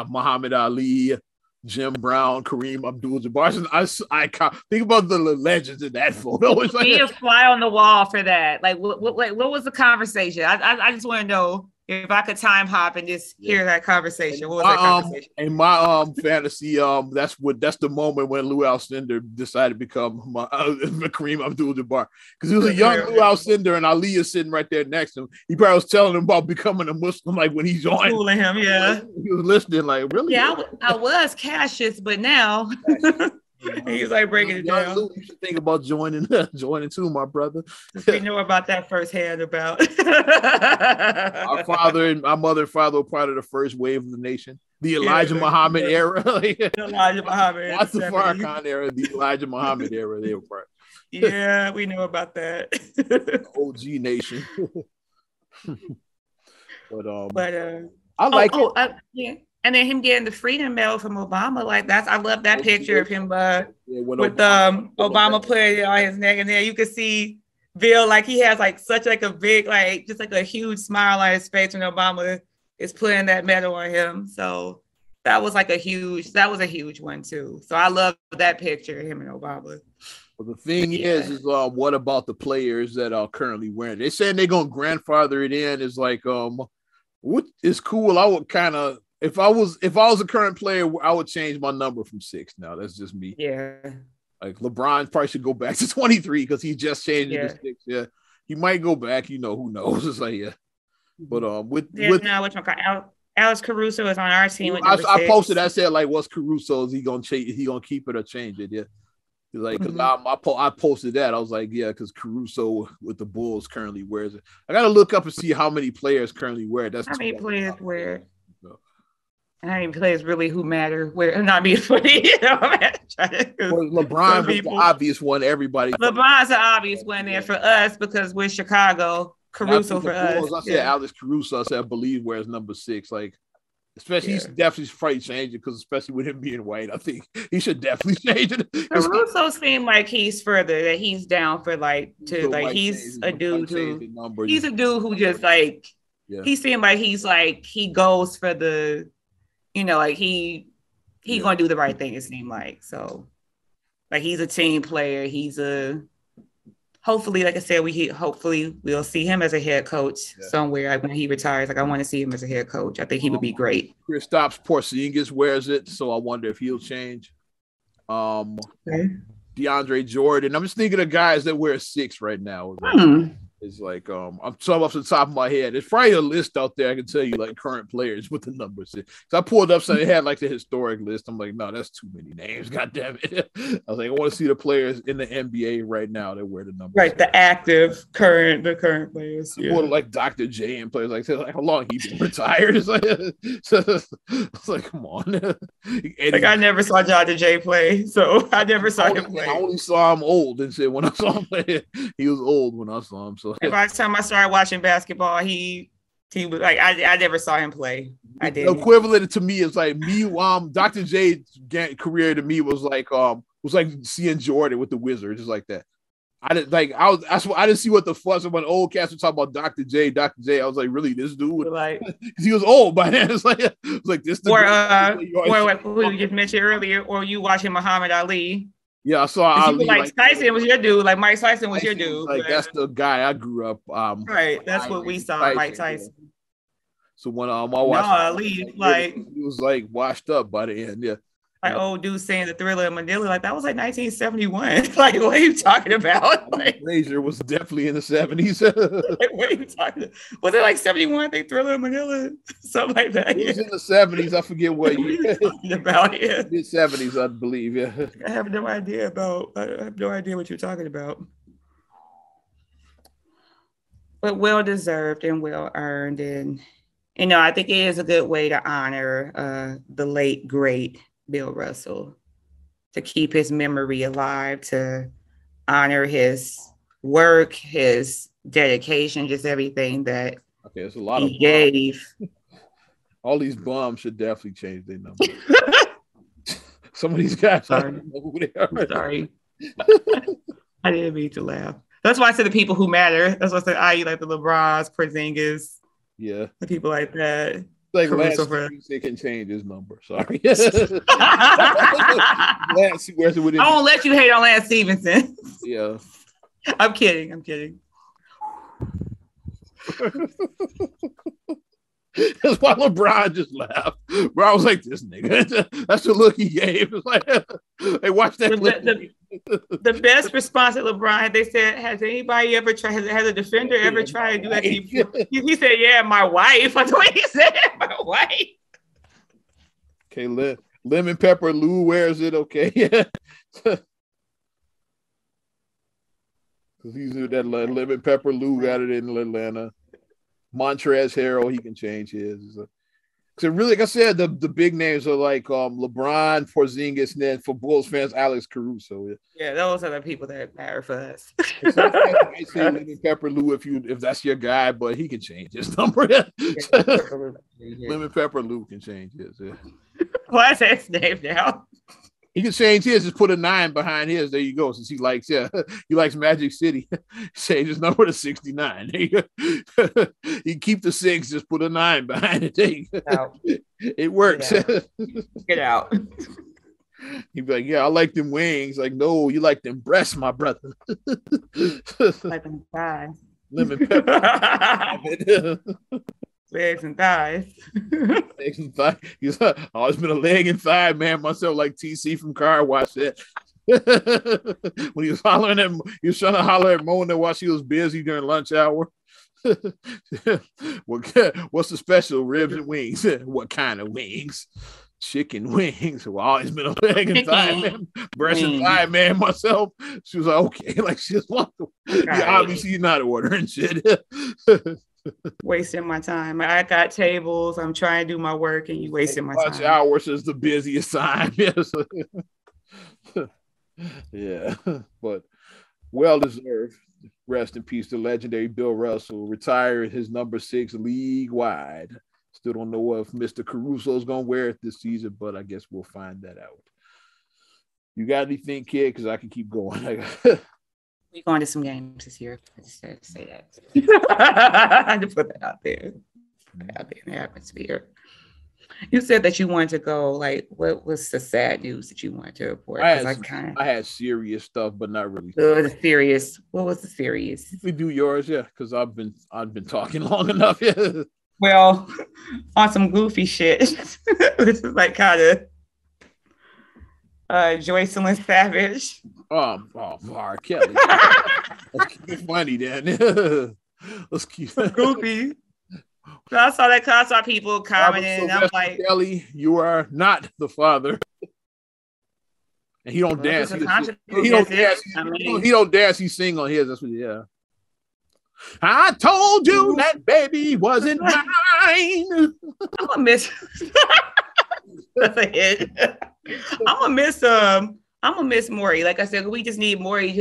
[SPEAKER 1] Muhammad Ali, Jim Brown, Kareem Abdul-Jabbar. I think about the legends in that photo. It's like,
[SPEAKER 2] be a fly on the wall for that. Like, what was the conversation? I just want to know if I could time hop and just hear that conversation. What was that conversation?
[SPEAKER 1] In my fantasy, that's the moment when Lou Alcindor decided to become Kareem Abdul-Jabbar, because he was a young Lou Alcindor and Ali is sitting right there next to him. He probably was telling him about becoming a Muslim, like when he joined.
[SPEAKER 2] Schooling him, yeah.
[SPEAKER 1] He was listening, like, really?
[SPEAKER 2] Yeah, I was Cassius, but now. He's like breaking it down.
[SPEAKER 1] Lou, you should think about joining too, my brother.
[SPEAKER 2] We know about that firsthand about.
[SPEAKER 1] Our father and my mother and father were part of the first wave of the nation, the Elijah Muhammad era.
[SPEAKER 2] Elijah Muhammad.
[SPEAKER 1] Not the Farrakhan era, the Elijah Muhammad era. They were part.
[SPEAKER 2] Yeah, we know about that.
[SPEAKER 1] OG nation. But
[SPEAKER 2] I like it. Yeah. And then him getting the Freedom Medal from Obama, like I love that picture of him with Obama putting it on his neck, and then you can see Bill, like he has like such like a big, like just like a huge smile on his face when Obama is putting that medal on him. So that was a huge one too. So I love that picture of him and Obama.
[SPEAKER 1] Well, the thing is what about the players that are currently wearing it? They're saying they're gonna grandfather it in. It's like what is cool. I would kind of. If I was a current player, I would change my number from 6. Now that's just me.
[SPEAKER 2] Yeah.
[SPEAKER 1] Like LeBron probably should go back to 23 because he just changed it to 6. Yeah. He might go back. Who knows? It's like, yeah. But
[SPEAKER 2] Alex Caruso is on our team. With
[SPEAKER 1] I posted. I said, like, what's Caruso? Is he gonna change? He gonna keep it or change it? Yeah. Like, because I posted that. I was like, yeah, because Caruso with the Bulls currently wears it. I gotta look up and see how many players currently wear it. That's
[SPEAKER 2] how many players wear it. And how many players really who matter? Where not being funny,
[SPEAKER 1] LeBron was the obvious one. Everybody.
[SPEAKER 2] LeBron's the obvious one there for us because we're Chicago. Caruso for us.
[SPEAKER 1] I said Alex Caruso. I said I believe wears number 6. Like, especially he's definitely probably change it because especially with him being white, I think he should definitely change it.
[SPEAKER 2] Caruso seemed like he's further that he's down for he's a dude who just like he seemed like he's like he goes for the. Like he gonna do the right thing. It seemed like so. Like he's a team player. Hopefully, like I said, we'll see him as a head coach somewhere. Like when he retires, like I want to see him as a head coach. I think he would be great.
[SPEAKER 1] Kristaps Porzingis wears it, so I wonder if he'll change. DeAndre Jordan. I'm just thinking of guys that wear 6 right now. It's like I'm some off the top of my head. There's probably a list out there I can tell you like current players with the numbers. So I pulled up something, it had like the historic list. I'm like, no, that's too many names. God damn it. I was like, I want to see the players in the NBA right now that wear the numbers.
[SPEAKER 2] Right, the active current players.
[SPEAKER 1] Yeah. More like Dr. J and players like how long he been retired. It's like, it's like come on.
[SPEAKER 2] Like I never saw Dr. J play, so I never saw him play.
[SPEAKER 1] I only saw him old and said when I saw him play, he was old when I saw him. So
[SPEAKER 2] by the time I started watching basketball, he was like I never saw him play. I did.
[SPEAKER 1] Equivalent to me is like me. Dr. J's career to me was like seeing Jordan with the Wizards, just like that. I didn't see what the fuss when old cats were talking about Dr. J. I was like, really, this dude?
[SPEAKER 2] Like,
[SPEAKER 1] he was old by then. It's like this.
[SPEAKER 2] Who you just mentioned earlier, or you watching Muhammad Ali?
[SPEAKER 1] Yeah, I saw Ali.
[SPEAKER 2] Like Tyson was your dude. Like Mike Tyson was your dude.
[SPEAKER 1] Like that's the guy I grew up.
[SPEAKER 2] Right, that's what we saw. Mike Tyson.
[SPEAKER 1] Yeah. So when I watched
[SPEAKER 2] Ali, like
[SPEAKER 1] he was like washed up by the end. Yeah.
[SPEAKER 2] Like old dude saying the Thriller in Manila, like that was like 1971. Like, what are you talking about? Like,
[SPEAKER 1] Razor was definitely in the 70s.
[SPEAKER 2] Like, what are you talking about? Was it like 71? I think Thriller in Manila, something like that.
[SPEAKER 1] It was in the 70s. I forget what year.
[SPEAKER 2] About it.
[SPEAKER 1] Mid 70s, I believe. Yeah.
[SPEAKER 2] I have no idea what you're talking about. But well deserved and well earned, and I think it is a good way to honor the late great Bill Russell, to keep his memory alive, to honor his work, his dedication, just everything that
[SPEAKER 1] it's a lot
[SPEAKER 2] he gave.
[SPEAKER 1] All these bums should definitely change their number. Some of these guys,
[SPEAKER 2] sorry. Sorry. I didn't mean to laugh. That's why I said the people who matter. That's why I said like the LeBrons, Porzingis, the people like that.
[SPEAKER 1] Like Lance Stevenson can change his number. Sorry.
[SPEAKER 2] I won't let you hate on Lance Stevenson.
[SPEAKER 1] Yeah.
[SPEAKER 2] I'm kidding.
[SPEAKER 1] That's why LeBron just laughed. Bro, I was like, this nigga. That's the look he gave. It's like, hey, watch that.
[SPEAKER 2] The best response at LeBron, they said, has anybody ever tried, has a defender ever tried to do that to you? He said, yeah, my wife. That's what he said, my wife.
[SPEAKER 1] Okay, Lemon Pepper Lou wears it, okay? Because he's that Lemon Pepper Lou got it in Atlanta. Montrezl Harrell, he can change his. So really, like I said, the big names are like LeBron, Porzingis, and then for Bulls fans, Alex Caruso.
[SPEAKER 2] Yeah, those are the people that matter for us.
[SPEAKER 1] I say Lemon Pepper Lou if that's your guy, but he can change his number. Lemon Pepper Lou can change his. Yeah.
[SPEAKER 2] What's his name now?
[SPEAKER 1] He can change his, just put a 9 behind his. There you go. Since he likes Magic City. Change his number to 69. There you go. He keep the 6, just put a 9 behind it. There you go. It works.
[SPEAKER 2] Get out.
[SPEAKER 1] He'd be like, yeah, I like them wings. Like, no, you like them breasts, my brother.
[SPEAKER 2] Like them thighs.
[SPEAKER 1] Lemon pepper.
[SPEAKER 2] Legs and thighs.
[SPEAKER 1] Legs and thighs. He's always been a leg and thigh man myself, like TC from Car Wash that. When he was hollering at, he was trying to holler at Mona while she was busy during lunch hour. What's the special? Ribs and wings. What kind of wings? Chicken wings. Well, always been a leg and thigh man, breast and thigh man myself. She was like, okay, like she just walked away. Yeah, obviously you're not ordering shit.
[SPEAKER 2] Wasting my time. I got tables. I'm trying to do my work, and you wasting my time.
[SPEAKER 1] Lunch hours is the busiest time. Yes. Yeah, but well deserved. Rest in peace to legendary Bill Russell. Retired his number 6 league wide. Still don't know if Mr. Caruso is gonna wear it this season, but I guess we'll find that out. You got anything, kid? Because I can keep going.
[SPEAKER 2] We're going to some games this year. I just had to say that. I had to put that out there. Out there in the atmosphere. You said that you wanted to go. Like, what was the sad news that you wanted to report?
[SPEAKER 1] I had serious stuff, but not really.
[SPEAKER 2] The serious. What was the serious?
[SPEAKER 1] We do yours, yeah, because I've been talking long enough. Yeah.
[SPEAKER 2] Well, on some goofy shit. This is like kind of. Joycelyn Savage.
[SPEAKER 1] R. Kelly. Let's keep it funny then. Let's keep it
[SPEAKER 2] goofy. So I saw that class, saw people commenting, and I'm like,
[SPEAKER 1] Kelly, you are not the father. And he don't dance. He don't dance. He don't dance. He sing on his. That's what. Yeah. I told you that baby wasn't mine.
[SPEAKER 2] I'm gonna miss. That's a hit. I'm gonna miss Maury. Like I said, we just need Maury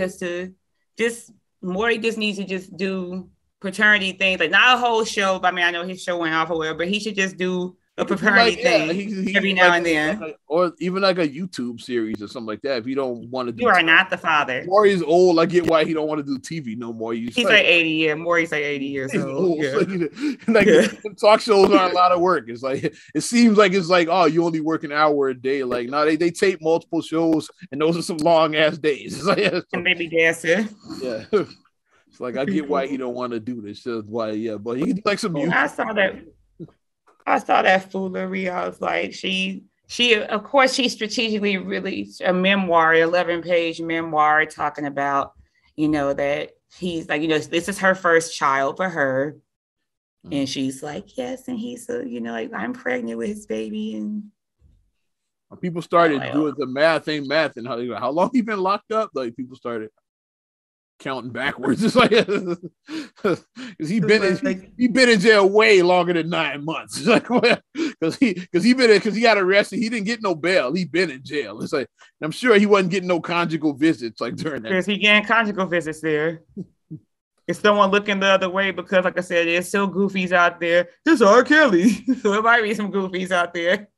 [SPEAKER 2] Maury just needs to just do paternity things, like not a whole show. But I mean, I know his show went off or whatever, but he should just do a paternity thing every now and then,
[SPEAKER 1] or even like a YouTube series or something like that. If you don't want to,
[SPEAKER 2] you are not the father.
[SPEAKER 1] Maury's old. I get why he don't want to do TV no more.
[SPEAKER 2] He's like 80 years. Maury's like 80 years old.
[SPEAKER 1] Yeah. Talk shows are a lot of work. It's like it seems like it's like, oh, you only work an hour a day. Like no, they tape multiple shows, and those are some long ass days. It's like,
[SPEAKER 2] and maybe dancing.
[SPEAKER 1] Yeah. It's like I get why he don't want to do this. Just why, yeah. But he like some music.
[SPEAKER 2] I saw that foolery. I was like, she of course she strategically released a memoir, 11-page memoir talking about, that he's like, this is her first child for her. Mm-hmm. And she's like, yes, and he's like, I'm pregnant with his baby. And
[SPEAKER 1] people started doing the math and how long he been locked up? Like people started counting backwards. It's like because he been in jail way longer than 9 months. It's like because he got arrested. He didn't get no bail. He been in jail. It's like I'm sure he wasn't getting no conjugal visits like during that.
[SPEAKER 2] Because he getting conjugal visits there. It's someone looking the other way because, like I said, there's still goofies out there. This is R. Kelly, so it might be some goofies out there.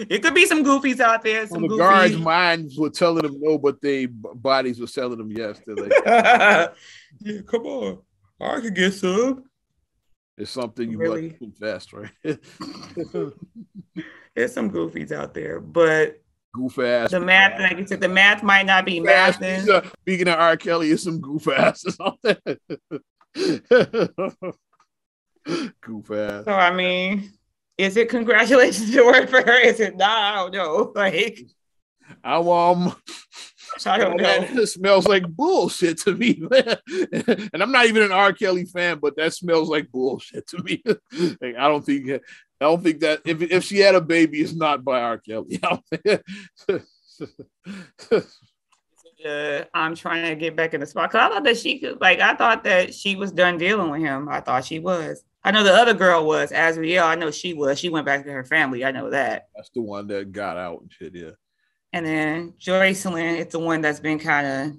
[SPEAKER 2] It could be some goofies out there. Some
[SPEAKER 1] the guards' minds were telling them no, but their bodies were telling them yes. Like,
[SPEAKER 2] yeah, come on, I could get some.
[SPEAKER 1] It's something you must confess, right?
[SPEAKER 2] There's some goofies out there, but
[SPEAKER 1] goof ass.
[SPEAKER 2] The math, like you said, the math might not be math.
[SPEAKER 1] Speaking of R. Kelly, is some goof asses out there. Goof ass.
[SPEAKER 2] So I mean, is it congratulations to work for her? Is it not? I don't know. Like
[SPEAKER 1] I don't know. It smells like bullshit to me, man. And I'm not even an R. Kelly fan, but that smells like bullshit to me. Like, I don't think that if she had a baby, it's not by R. Kelly.
[SPEAKER 2] I'm trying to get back in the spot because I thought that she was done dealing with him. I thought she was. I know the other girl was Azriel. I know she was. She went back to her family. I know that.
[SPEAKER 1] That's the one that got out and shit. Yeah.
[SPEAKER 2] And then Joycelyn, it's the one that's been kind of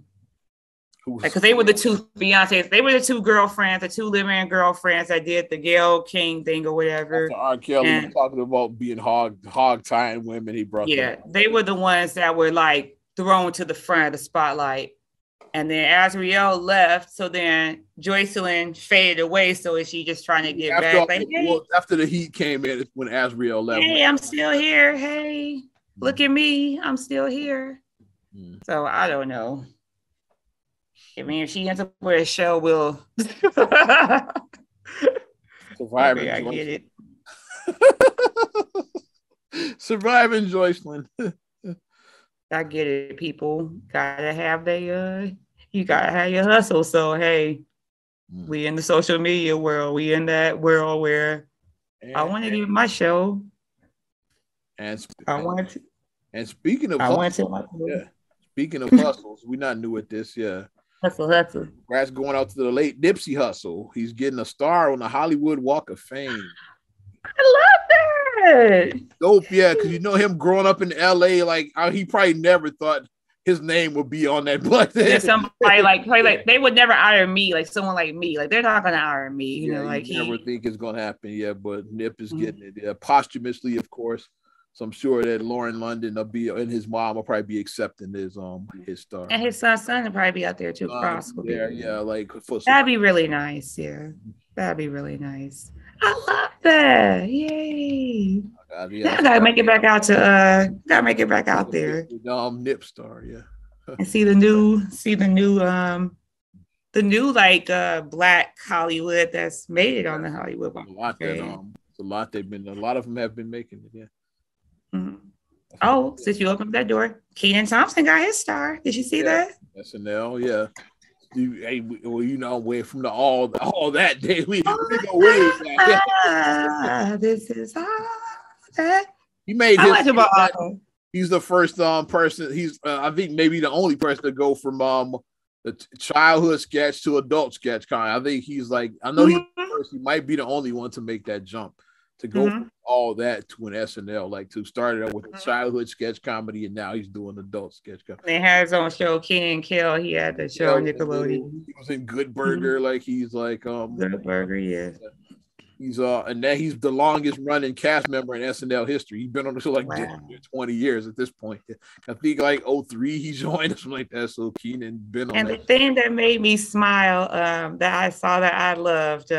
[SPEAKER 2] because they were the two fiancés. They were the two girlfriends, the two living girlfriends that did the Gayle King thing or whatever.
[SPEAKER 1] After R. Kelly was talking about being hog tying women. He brought
[SPEAKER 2] they were the ones that were like thrown to the front of the spotlight. And then Azriel left, so then Joycelyn faded away. So is she just trying to get back? Like, hey,
[SPEAKER 1] after the heat came in, when Azriel left.
[SPEAKER 2] Hey, I'm still here. Hey, look at me. I'm still here. So I don't know. I mean, if she ends up with a show, we'll
[SPEAKER 1] Surviving.
[SPEAKER 2] I get it.
[SPEAKER 1] Surviving Joycelyn.
[SPEAKER 2] I get it. People gotta have you gotta have your hustle. So hey, we in the social media world. We in that world where I want to give my show.
[SPEAKER 1] And
[SPEAKER 2] I want to.
[SPEAKER 1] And speaking of speaking of hustles, we're not new at this. Yeah.
[SPEAKER 2] Hustle.
[SPEAKER 1] Congrats going out to the late Nipsey Hussle. He's getting a star on the Hollywood Walk of Fame.
[SPEAKER 2] I love that.
[SPEAKER 1] Dope, yeah, because him growing up in LA, like he probably never thought his name would be on that black thing.
[SPEAKER 2] Yeah, somebody like they would never hire me, like someone like me. Like they're not gonna hire me, you know, like
[SPEAKER 1] you never think it's gonna happen, yeah. But Nip is getting it, posthumously, of course. So I'm sure that Lauren London and his mom will probably be accepting his star.
[SPEAKER 2] And his son will probably be out there too.
[SPEAKER 1] Yeah, like
[SPEAKER 2] that'd be really nice. Yeah, that'd be really nice. I love that. Yay! I gotta make it back out to there.
[SPEAKER 1] Nip star, yeah.
[SPEAKER 2] And see the new like Black Hollywood that's made it on the Hollywood.
[SPEAKER 1] A lot of them have been making it, yeah.
[SPEAKER 2] Mm-hmm. Oh, since you opened that door, Kenan Thompson got his star. Did you see that?
[SPEAKER 1] SNL, yeah. Hey, well, you know, we're from the all that day. We go with it.
[SPEAKER 2] This is all that.
[SPEAKER 1] He made he's the first person. He's I think maybe the only person to go from the childhood sketch to adult sketch kind. I think he's like, I know he's the first, he might be the only one to make that jump, to go from all that to an SNL, like to start it with a childhood sketch comedy, and now he's doing adult sketch comedy.
[SPEAKER 2] He had his own show, Kenan and Kel. He had the show Nickelodeon.
[SPEAKER 1] He was in Good Burger, like he's like
[SPEAKER 2] Good Burger, yeah.
[SPEAKER 1] He's and then he's the longest running cast member in SNL history. He's been on the show like 20 years at this point. I think like 2003 he joined or something like that. So Kenan been on.
[SPEAKER 2] And the thing that made me smile, that I saw that I loved,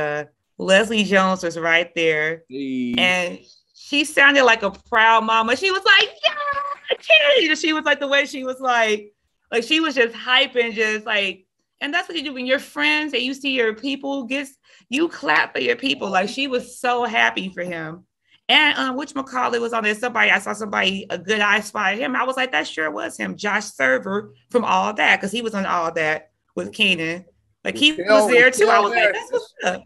[SPEAKER 2] Leslie Jones was right there, and she sounded like a proud mama. She was like, "Yeah, Kenan." She was like the way she was like she was just hyping, just like, and that's what you do when you're friends and you see your people you clap for your people. Like she was so happy for him. And whatchamacallit was on there. I saw somebody, a good eye spotted him. I was like, that sure was him. Josh Server from All That, because he was on All That with Kenan. Like he was there too. I was like, that's what's up.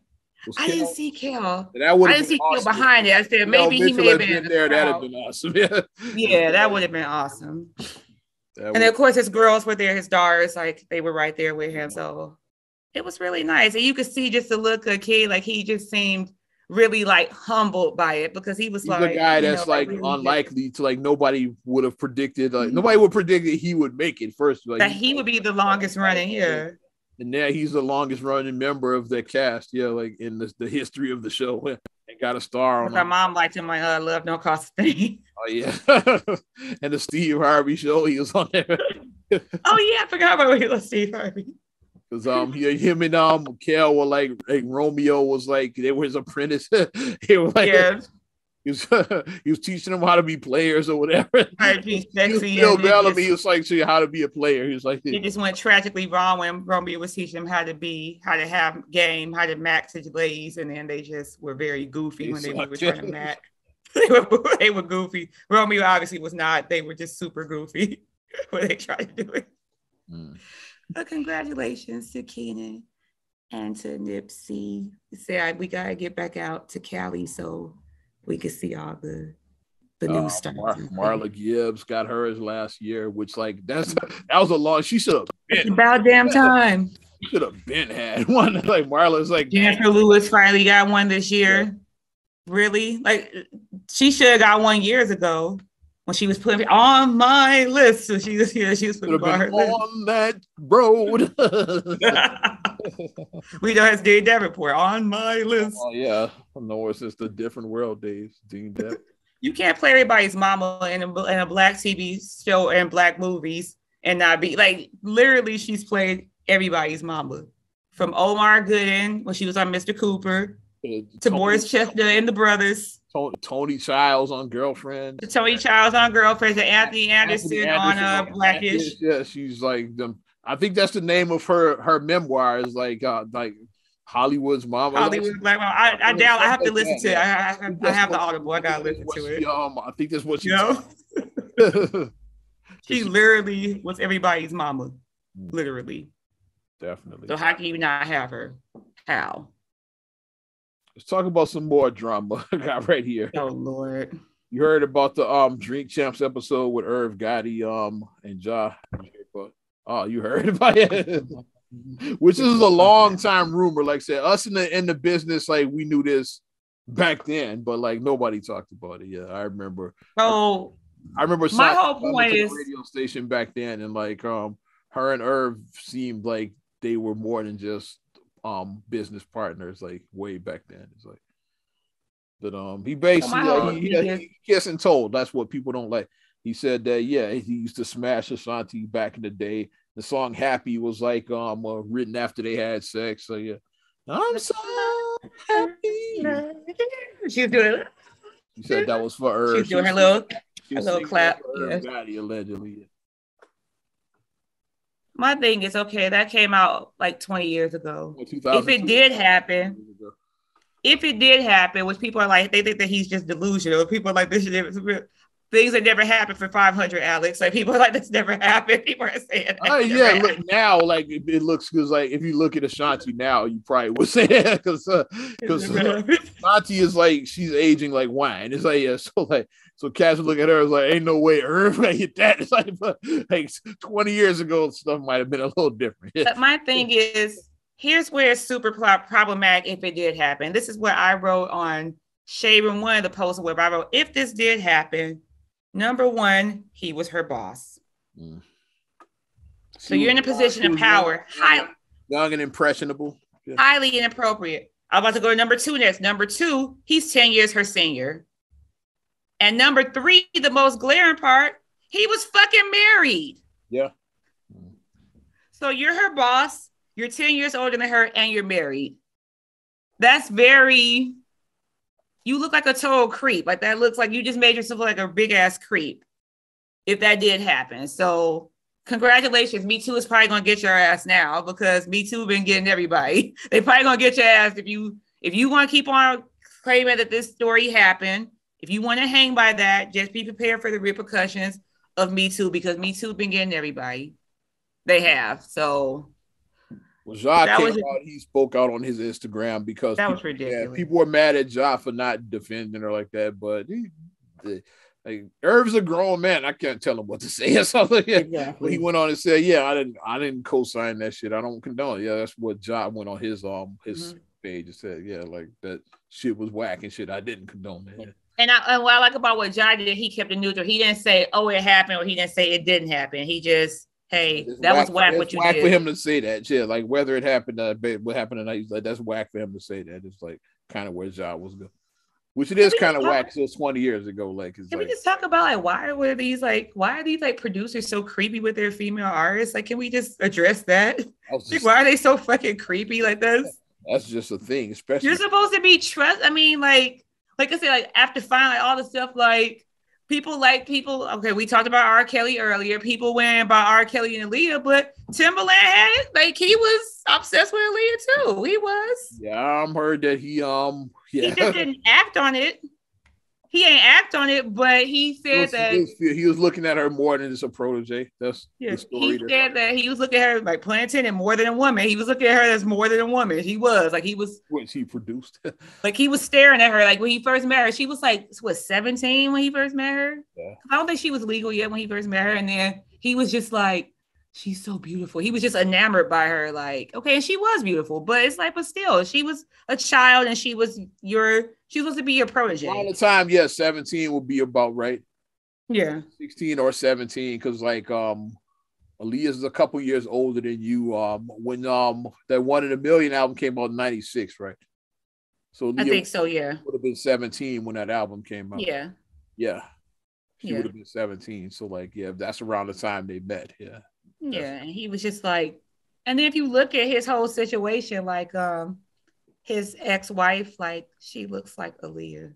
[SPEAKER 2] I didn't see Kel. I didn't see Kel behind it. I said maybe he may have been
[SPEAKER 1] there. That'd have been awesome.
[SPEAKER 2] Yeah, that would have been awesome. And then, of course, his girls were there. His daughters, like they were right there with him. So it was really nice. And you could see just the look of Kid, like he just seemed really like humbled by it, because he was like
[SPEAKER 1] a guy that's like really unlikely to, like, nobody would have predicted. Like nobody would predict that he would make it first. Like
[SPEAKER 2] that he would be the longest running. Yeah.
[SPEAKER 1] And now he's the longest running member of that cast. Yeah, like in the history of the show. And got a star on.
[SPEAKER 2] My mom liked him. My Love Don't Cost a Thing.
[SPEAKER 1] Oh yeah. And the Steve Harvey show, he was on there.
[SPEAKER 2] Oh yeah, I forgot about Steve Harvey.
[SPEAKER 1] Because him and Kel were like Romeo was like, they were his apprentice. He was like, yeah. He was teaching them how to be players or whatever.
[SPEAKER 2] Right, be sexy.
[SPEAKER 1] Bill Bellamy, he was like, show you how to be a player. He was like,
[SPEAKER 2] it just went tragically wrong when Romeo was teaching them how to have game, how to match his ladies, and then they just were very goofy when they were trying to match. They were goofy. Romeo obviously was not. They were just super goofy when they tried to do it. But congratulations to Kenan and to Nipsey. We gotta get back out to Cali so we could see all the new stars.
[SPEAKER 1] Marla Gibbs got hers last year, which like that was a long. She should have been.
[SPEAKER 2] It's about damn time.
[SPEAKER 1] She should have been had one. Like Marla's like
[SPEAKER 2] Jennifer Lewis finally got one this year. Yeah. Really? Like she should have got one years ago when she was putting on my list. So she was putting
[SPEAKER 1] on that road.
[SPEAKER 2] We know it's Dean Davenport on my list.
[SPEAKER 1] Oh yeah, no, it's just the different world days. Dean Davenport. You
[SPEAKER 2] can't play everybody's mama in a black TV show and black movies and not be like, literally she's played everybody's mama, from Omar Gooden when she was on Mr. Cooper to Morris Chestnut and the Brothers.
[SPEAKER 1] Tony Childs on Girlfriends.
[SPEAKER 2] Tony Childs on Girlfriends and Anthony Anderson on Blackish.
[SPEAKER 1] Yeah, she's like them. I think that's the name of her memoir, is like Hollywood's Mama.
[SPEAKER 2] Hollywood's Black Mama. I have to listen to it. I have the Audible. I gotta listen to it.
[SPEAKER 1] I think that's what she.
[SPEAKER 2] She literally was everybody's mama. Literally.
[SPEAKER 1] Definitely.
[SPEAKER 2] So how can you not have her? How?
[SPEAKER 1] Let's talk about some more drama I got right here.
[SPEAKER 2] Oh Lord.
[SPEAKER 1] You heard about the Drink Champs episode with Irv Gotti and Ja. Oh, you heard about it? Which is a long time rumor. Like I said, us in the business, like we knew this back then, but like nobody talked about it. Yeah, I remember.
[SPEAKER 2] Oh,
[SPEAKER 1] I remember
[SPEAKER 2] my whole point is
[SPEAKER 1] the radio station back then, and like her and Irv seemed like they were more than just business partners, like way back then. It's like that he basically he kissed and told. That's what people don't like. He said that he used to smash Ashanti back in the day. The song Happy was like written after they had sex. So yeah. I'm so happy.
[SPEAKER 2] She was doing it.
[SPEAKER 1] She said that was for her.
[SPEAKER 2] She was doing her little clap.
[SPEAKER 1] Gotti, allegedly.
[SPEAKER 2] My thing is, okay, that came out like 20 years ago. If it did happen, which people are like, they think that he's just delusional. People are like, this shit is real. things that never happened for 500, Alex. Like people are like, this never happened. People are saying that.
[SPEAKER 1] Look now, like it looks because like if you look at Ashanti now, you probably would say that because Ashanti is like she's aging like wine. It's like so cats look at her as like ain't no way Irv gonna hit that. It's like 20 years ago stuff might have been a little different.
[SPEAKER 2] But my thing is, here's where it's super problematic if it did happen. This is what I wrote on Shade Room, one of the posts where I wrote, if this did happen, number one, he was her boss. Mm. So you're in a position of power.
[SPEAKER 1] Young and impressionable.
[SPEAKER 2] Yeah. Highly inappropriate. I'm about to go to number two next. Number two, he's 10 years her senior. And number three, the most glaring part, he was fucking married.
[SPEAKER 1] Yeah.
[SPEAKER 2] So you're her boss. You're 10 years older than her and you're married. That's very... You look like a total creep. Like that looks like you just made yourself look like a big ass creep. If that did happen. So congratulations. Me Too is probably going to get your ass now because Me Too been getting everybody. They probably going to get your ass if you want to keep on claiming that this story happened. If you want to hang by that, just be prepared for the repercussions of Me Too because Me Too been getting everybody. They have. So
[SPEAKER 1] well, Ja came out, he spoke out on his Instagram because
[SPEAKER 2] that was ridiculous.
[SPEAKER 1] Yeah, people were mad at Ja for not defending her like that, but Irv's a grown man. I can't tell him what to say or something. Exactly. But he went on and said, "Yeah, I didn't co-sign that shit. I don't condone it." Yeah, that's what Ja went on his page and said, "Yeah, like that shit was whack and shit. I didn't condone it."
[SPEAKER 2] And what I like about what Ja did, he kept it neutral. He didn't say, "Oh, it happened," or he didn't say it didn't happen. He just, "Hey, that was whack what you did."
[SPEAKER 1] Whack for him to say that, yeah. Like whether it happened, what happened tonight, like, that's whack for him to say that. It's like kind of where Ja was going, which it is kind of whack. Still 20 years ago, like.
[SPEAKER 2] Can we just talk about like why are these producers so creepy with their female artists? Like, can we just address that? Like, why are they so fucking creepy like this?
[SPEAKER 1] That's just a thing, especially.
[SPEAKER 2] You're supposed to be trust. I mean, like I said, like after finding all the stuff, like. People. Okay, we talked about R. Kelly earlier. People went about R. Kelly and Aaliyah, but Timbaland had it. Like he was obsessed with Aaliyah too. He was.
[SPEAKER 1] Yeah, I heard that he Yeah.
[SPEAKER 2] He just didn't act on it. He ain't act on it, but he said
[SPEAKER 1] he was looking at her more than just a protege. That's the story.
[SPEAKER 2] He said that he was looking at her like planting and more than a woman. He was looking at her as more than a woman. He was.
[SPEAKER 1] What she produced.
[SPEAKER 2] Like he was staring at her. Like when he first met her, she was like 17 when he first met her. Yeah. I don't think she was legal yet when he first met her, and then he was just like, she's so beautiful. He was just enamored by her. Like, okay, and she was beautiful, but it's like, but still, she was a child, and she was supposed to be your protege.
[SPEAKER 1] All the time, yeah, 17 would be about right.
[SPEAKER 2] Yeah,
[SPEAKER 1] 16 or 17, because like Aaliyah's a couple years older than you. When that One in a Million album came out in '96, right? So Aaliyah
[SPEAKER 2] I think so. Yeah,
[SPEAKER 1] would have been 17 when that album came out.
[SPEAKER 2] Yeah.
[SPEAKER 1] She would have been 17. So like, yeah, that's around the time they met. Yeah.
[SPEAKER 2] Yeah, and he was just like, and then if you look at his whole situation, like his ex-wife, like she looks like Aaliyah.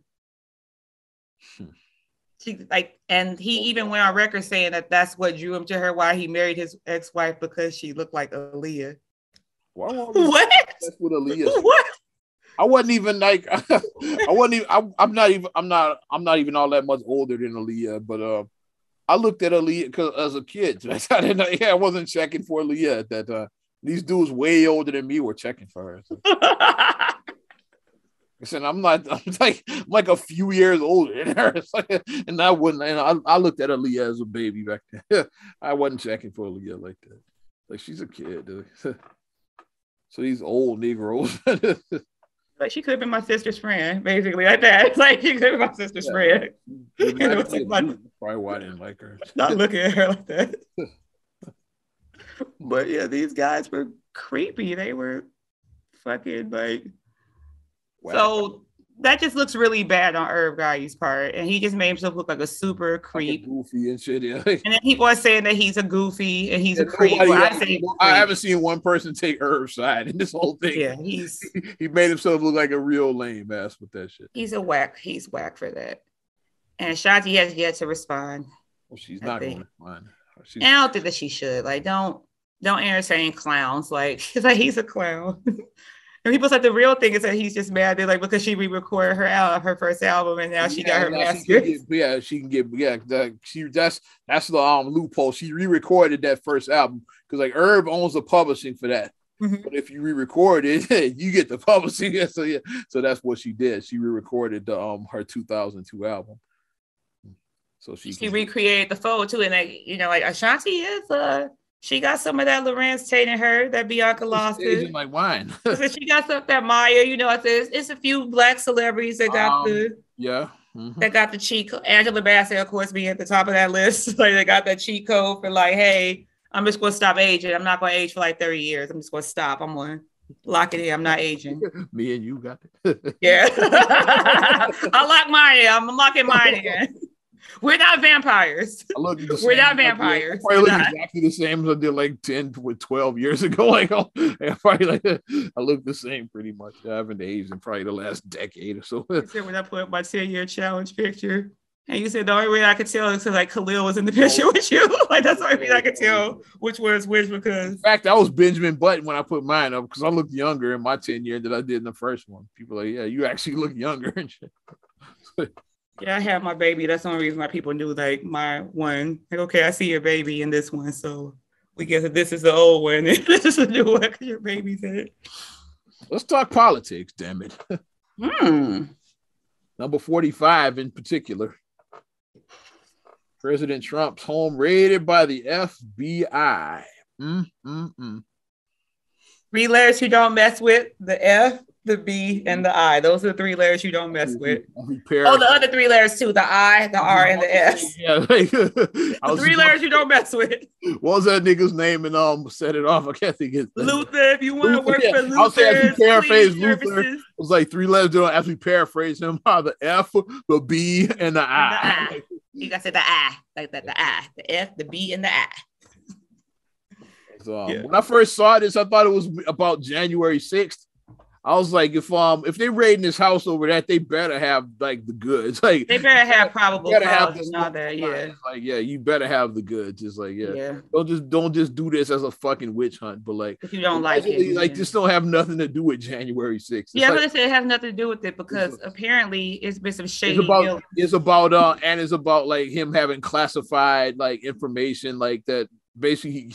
[SPEAKER 2] She like, and he even went on record saying that that's what drew him to her, why he married his ex-wife, because she looked like Aaliyah. What?
[SPEAKER 1] That's what Aaliyah.
[SPEAKER 2] What?
[SPEAKER 1] I wasn't even like I'm not even all that much older than Aaliyah, but I looked at Aaliyah as a kid. I wasn't checking for Aaliyah at that time. These dudes way older than me were checking for her. So. I said, I'm like a few years older than her. And I wouldn't. And I looked at Aaliyah as a baby back then. I wasn't checking for Aaliyah like that. Like she's a kid, dude. So these old Negroes.
[SPEAKER 2] Like she could have been my sister's friend, basically like that. It's like she could have been my sister's friend.
[SPEAKER 1] Probably why I didn't like her.
[SPEAKER 2] Not looking at her like that. But yeah, these guys were creepy. They were fucking like. Wow. So that just looks really bad on Irv Guy's part, and he just made himself look like a super creep,
[SPEAKER 1] like goofy and shit. Yeah.
[SPEAKER 2] And then people are saying that he's a goofy and he's a creep.
[SPEAKER 1] I haven't seen one person take Irv's side in this whole thing.
[SPEAKER 2] Yeah,
[SPEAKER 1] he made himself look like a real lame ass with that shit.
[SPEAKER 2] He's whack for that. And Shanti has yet to respond.
[SPEAKER 1] Well, she's not going to respond.
[SPEAKER 2] And I don't think that she should. Like, don't entertain clowns. Like, he's a clown. And people said the real thing is that he's just mad. They're like, because she re-recorded her first album, and now she got her master.
[SPEAKER 1] She can get that's the loophole. She re-recorded that first album because like Herb owns the publishing for that. Mm-hmm. But if you re-record it, you get the publishing. So that's what she did. She re-recorded the her 2002 album. So she
[SPEAKER 2] recreated the photo too, and like Ashanti is she got some of that Larenz Tate in her, that Bianca Lawson.
[SPEAKER 1] Like wine.
[SPEAKER 2] So she got some that Maya, it's a few Black celebrities that got that got the cheat code. Angela Bassett, of course, being at the top of that list. Like they got that cheat code for like, hey, I'm just gonna stop aging. I'm not gonna age for like 30 years. I'm just gonna stop. I'm gonna lock it in. I'm not aging.
[SPEAKER 1] Me and you got it.
[SPEAKER 2] Yeah. I lock mine in. I'm locking mine in. We're not vampires. We're not vampires.
[SPEAKER 1] I look exactly the same as I did like 10 to 12 years ago. Like, I look the same pretty much. I haven't aged in probably the last decade or so.
[SPEAKER 2] You said when I put up my 10-year challenge picture, and you said the only way I could tell is like Khalil was in the picture with you. Like that's the only way I could tell which was which because.
[SPEAKER 1] In fact, that was Benjamin Button when I put mine up because I looked younger in my 10-year than I did in the first one. People are like, yeah, you actually look younger and shit.
[SPEAKER 2] Yeah, I have my baby. That's the only reason why people knew like my one. Like, okay, I see your baby in this one, so we guess that this is the old one and this is the new one because your baby's in it.
[SPEAKER 1] Let's talk politics, damn it. Number 45 in particular. President Trump's home raided by the FBI.
[SPEAKER 2] 3 letters you don't mess with: the F, the B, and the I. Those are the 3 letters you don't mess with. The other 3 letters too: the I, the R, and the S. Yeah, like, the 3 letters you don't mess with.
[SPEAKER 1] What was that nigga's name and set it off? I can't think of it.
[SPEAKER 2] Luther. If you want to work for Luther,
[SPEAKER 1] I'll say if you paraphrase Luther, it was like 3 letters. Don't actually paraphrase him. The F, the B, and the I.
[SPEAKER 2] You gotta say the I, like that. The I, the F, the B, and the I.
[SPEAKER 1] When I first saw this, I thought it was about January 6th. I was like, if they raiding this house over that, they better have like the goods. Like
[SPEAKER 2] they better have probable cause and all that. Yeah,
[SPEAKER 1] like you better have the goods. It's like don't just do this as a fucking witch hunt. But like
[SPEAKER 2] if you don't like it,
[SPEAKER 1] like just don't have nothing to do with January 6th.
[SPEAKER 2] Yeah, but it has nothing to do with it because apparently it's been some shady.
[SPEAKER 1] It's about like him having classified like information like that. Basically,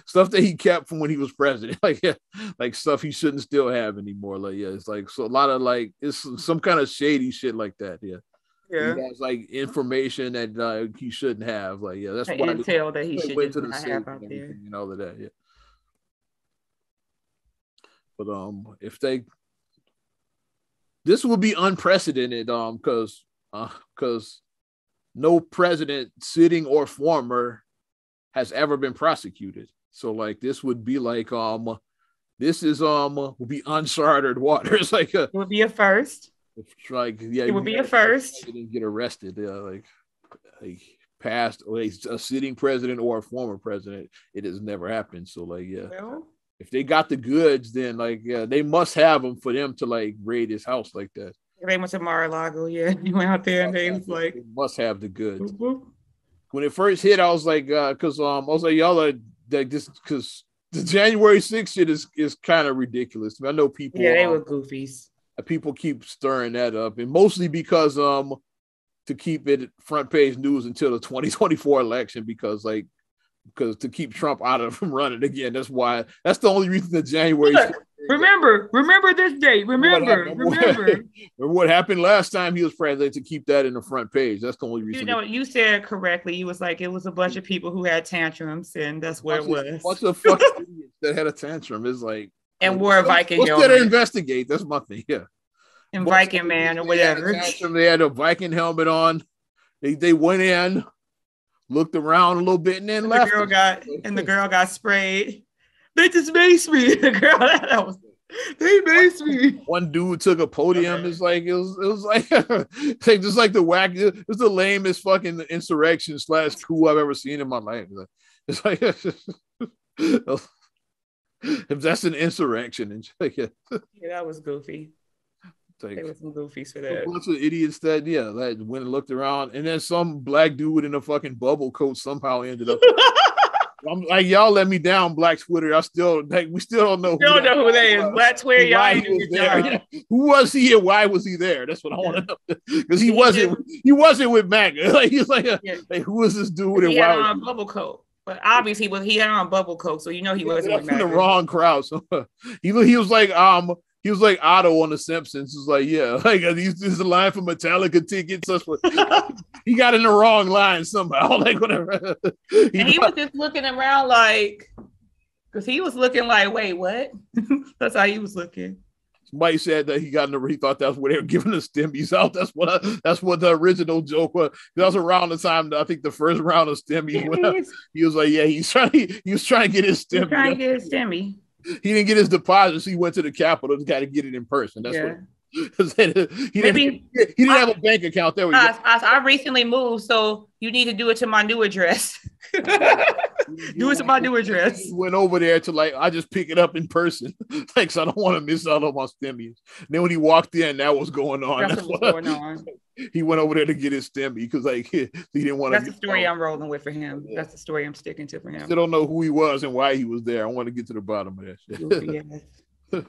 [SPEAKER 1] stuff that he kept from when he was president, like stuff he shouldn't still have anymore. Like, it's like so a lot of like it's some kind of shady shit like that. Yeah. He has like information that he shouldn't have. Like, that's why
[SPEAKER 2] intel that he shouldn't have out there.
[SPEAKER 1] And all of that. Yeah. But this will be unprecedented. Because no president, sitting or former, has ever been prosecuted. So like this would be like this is will be uncharted waters. Like
[SPEAKER 2] it would be a first.
[SPEAKER 1] Like
[SPEAKER 2] it would be a first.
[SPEAKER 1] Didn't get arrested. Like past a sitting president or a former president. It has never happened. So like if they got the goods, then like they must have them for them to like raid his house like that.
[SPEAKER 2] They went to Mar-a-Lago. Yeah, he went out there and they was like
[SPEAKER 1] they must have the goods. When it first hit, I was like, because I was like, y'all are like this, because the January 6th shit is kind of ridiculous. I know people.
[SPEAKER 2] Yeah, they were goofies.
[SPEAKER 1] People keep stirring that up, and mostly because to keep it front page news until the 2024 election, because to keep Trump out of from running again. That's the only reason that January.
[SPEAKER 2] Remember this date. Remember
[SPEAKER 1] what happened last time he was president, to keep that in the front page. That's the only reason.
[SPEAKER 2] You said correctly. You was like, it was a bunch of people who had tantrums, and that's what it was.
[SPEAKER 1] What's the fucking idiots that had a tantrum? It's like
[SPEAKER 2] and wore a Viking
[SPEAKER 1] helmet. What's that to investigate? That's my thing. Yeah.
[SPEAKER 2] And Viking man or whatever.
[SPEAKER 1] They had a Viking helmet on. They went in, looked around a little bit, and then left.
[SPEAKER 2] The girl got sprayed. They just maced me. The girl they maced me.
[SPEAKER 1] One dude took a podium. It's like it was like just like the whack. It's the lamest fucking insurrection / coup I've ever seen in my life. It's like if that's an insurrection, and
[SPEAKER 2] that was goofy.
[SPEAKER 1] Like,
[SPEAKER 2] there were some goofies for that.
[SPEAKER 1] A bunch of idiots that went and looked around, and then some black dude in a fucking bubble coat somehow ended up. I'm like, y'all let me down, Black Twitter. We still don't know.
[SPEAKER 2] We don't know who they is. Black Twitter, y'all ain't do your job.
[SPEAKER 1] Yeah. Who was he and why was he there? That's what I want to know. Because he wasn't with MAGA. Like he's like, who was this dude?
[SPEAKER 2] He had on a bubble coat, but obviously he had on a bubble coat, so you know he wasn't with MAGA.
[SPEAKER 1] The wrong crowd. So he was like He was like Otto on The Simpsons. He was like, yeah, like this is a line for Metallica tickets. That's what he got in the wrong line somehow. Like whatever.
[SPEAKER 2] He was just looking around like, because he was looking like, wait, what? That's how he was looking.
[SPEAKER 1] Somebody said that he thought that's where they were giving the stimmies out. That's what the original joke was. That was around the time I think the first round of stimmies went up. He was like, yeah, he was trying to get his stimmy.
[SPEAKER 2] Trying to get his stimmy.
[SPEAKER 1] He didn't get his deposit, so he went to the Capitol to kind of get it in person. That's what he didn't have a bank account. There we go.
[SPEAKER 2] I recently moved, so you need to do it to my new address. Do it to my new address.
[SPEAKER 1] He went over there to I just pick it up in person. Like, so I don't want to miss out on my stimmies. And then when he walked in, that was going on. That's what was going on. He went over there to get his stimmy because he didn't want to.
[SPEAKER 2] That's the story I'm rolling with for him. Yeah. That's the story I'm sticking to for him.
[SPEAKER 1] Still don't know who he was and why he was there. I want to get to the bottom of that shit. Yes.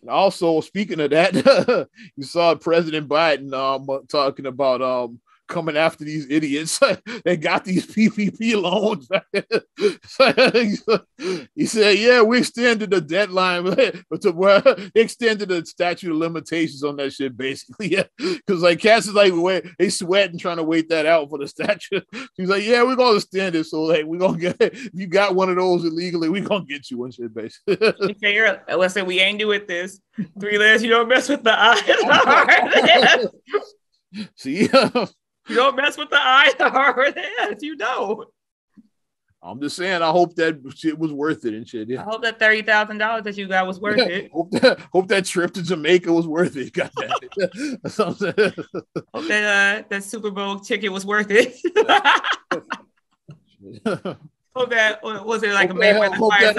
[SPEAKER 1] Also, speaking of that, you saw President Biden talking about coming after these idiots that got these PPP loans. He said, yeah, we extended the deadline, but extended the statute of limitations on that shit, basically. Because cats is they sweating trying to wait that out for the statute. He's like, yeah, we're going to extend it. So we're going to get, if you got one of those illegally, we're going to get you one shit, basically.
[SPEAKER 2] Listen, we ain't doing this. 3 letters, you don't mess with the eyes.
[SPEAKER 1] See,
[SPEAKER 2] you don't mess with the IRS. You don't.
[SPEAKER 1] I'm just saying, I hope that shit was worth it and shit. Yeah.
[SPEAKER 2] I hope that $30,000 that you got was worth it.
[SPEAKER 1] Hope that trip to Jamaica was worth it. God damn it.
[SPEAKER 2] Hope that Super Bowl ticket was worth it. Hope that was it like a Mayweather fight?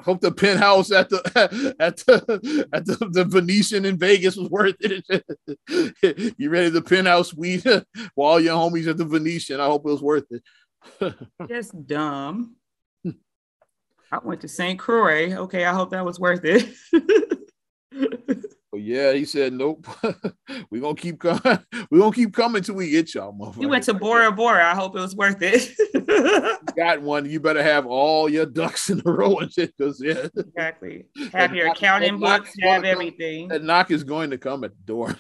[SPEAKER 1] Hope the penthouse at the Venetian in Vegas was worth it. You ready the penthouse suite for all your homies at the Venetian? I hope it was worth it.
[SPEAKER 2] Just dumb. I went to St. Croix. Okay, I hope that was worth it.
[SPEAKER 1] But yeah, he said, nope. We're gonna keep coming. We're gonna keep coming till we get y'all, motherfucker.
[SPEAKER 2] You went to Bora Bora. I hope it was worth it.
[SPEAKER 1] You got one. You better have all your ducks in a row and shit. Because
[SPEAKER 2] exactly. Have your accounting books, have everything.
[SPEAKER 1] That knock is going to come at the door.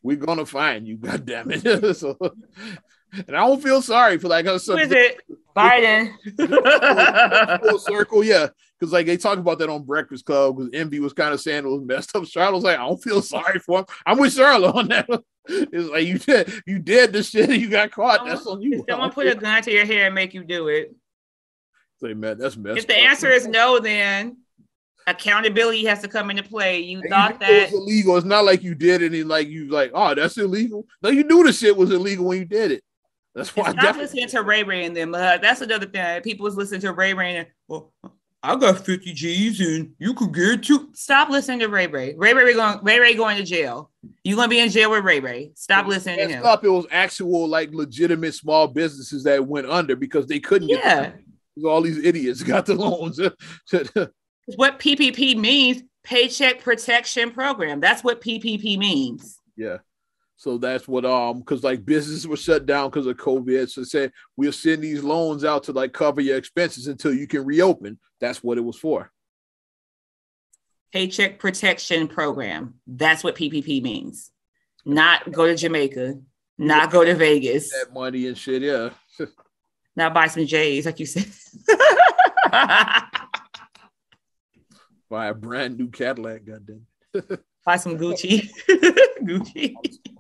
[SPEAKER 1] We're gonna find you, goddamn it. So, and I don't feel sorry for
[SPEAKER 2] who is it? Biden.
[SPEAKER 1] Full circle, yeah. Because they talk about that on Breakfast Club because Envy was kind of saying it was messed up. Charlotte was like, I don't feel sorry for him. I'm with Charlotte on that. It's like you did the shit and you got caught. That's on you.
[SPEAKER 2] Someone put a gun to your head and make you do it.
[SPEAKER 1] Say, man, that's messed up.
[SPEAKER 2] If the answer is no, then accountability has to come into play. You thought that it
[SPEAKER 1] was illegal. It's not like you did it and oh, that's illegal. No, you knew the shit was illegal when you did it. That's why.
[SPEAKER 2] Stop listening to Ray Ray and them. That's another thing. People was listening to Ray Ray and I got 50 G's and you could get it too. Stop listening to Ray Ray. Ray Ray going to jail. You're going to be in jail with Ray Ray. Stop listening to him.
[SPEAKER 1] It was actual legitimate small businesses that went under because they couldn't get all these idiots got the loans.
[SPEAKER 2] What PPP means, Paycheck Protection Program. That's what PPP means.
[SPEAKER 1] Yeah. So that's what because businesses were shut down because of COVID. So say we'll send these loans out to cover your expenses until you can reopen. That's what it was for.
[SPEAKER 2] Paycheck Protection Program. That's what PPP means. Not go to Jamaica. Not go to Vegas.
[SPEAKER 1] That money and shit, yeah.
[SPEAKER 2] Not buy some J's, like you said.
[SPEAKER 1] Buy a brand new Cadillac, goddamn.
[SPEAKER 2] Buy some Gucci. Gucci.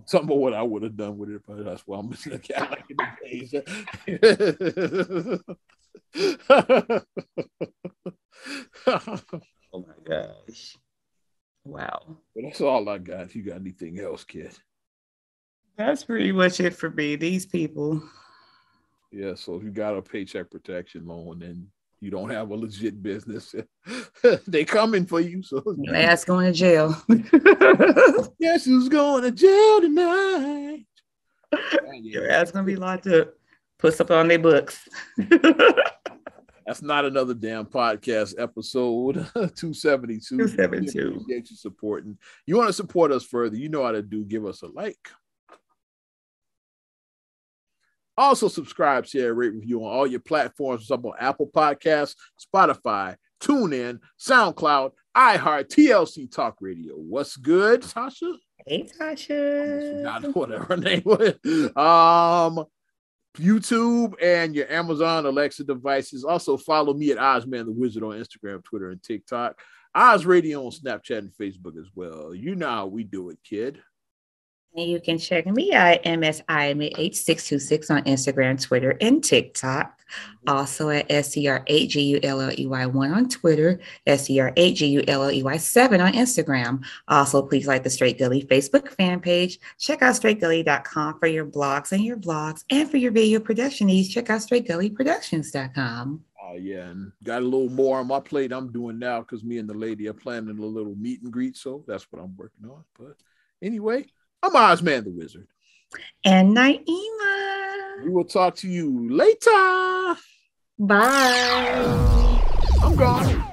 [SPEAKER 1] Some of what I would have done with it, but that's why I'm missing a Cadillac in the days.
[SPEAKER 2] Oh my gosh. Wow.
[SPEAKER 1] But that's all I got. If you got anything else, kid.
[SPEAKER 2] That's pretty much it for me. These people.
[SPEAKER 1] Yeah, so if you got a paycheck protection loan and you don't have a legit business, they coming for you. So
[SPEAKER 2] your ass going to jail.
[SPEAKER 1] Guess who's going to jail tonight?
[SPEAKER 2] Your ass gonna be locked up. Put something on their books.
[SPEAKER 1] That's not another damn podcast episode. 272.
[SPEAKER 2] 272.
[SPEAKER 1] Appreciate you supporting. You want to support us further? You know how to do. Give us a like. Also, subscribe, share, rate, review on all your platforms. What's up on Apple Podcasts, Spotify, TuneIn, SoundCloud, iHeart, TLC Talk Radio. What's good, Tasha?
[SPEAKER 2] Hey, Tasha.
[SPEAKER 1] Not whatever her name was. YouTube and your Amazon Alexa devices. Also, follow me at Ozman the Wizard on Instagram, Twitter, and TikTok. Oz Radio on Snapchat and Facebook as well. You know how we do it, kid.
[SPEAKER 2] And you can check me at MSIMA8626 on Instagram, Twitter, and TikTok. Also at SCR8GULLEY1 on Twitter, SCR8GULLEY7 on Instagram. Also, please like the Straight Gully Facebook fan page. Check out straightgully.com for your blogs and your vlogs. And for your video production needs, check out straightgullyproductions.com.
[SPEAKER 1] Oh, yeah. And got a little more on my plate I'm doing now because me and the lady are planning a little meet and greet. So that's what I'm working on. But anyway, I'm Ozman the Wizard.
[SPEAKER 2] And Naima.
[SPEAKER 1] We will talk to you later.
[SPEAKER 2] Bye.
[SPEAKER 1] I'm gone.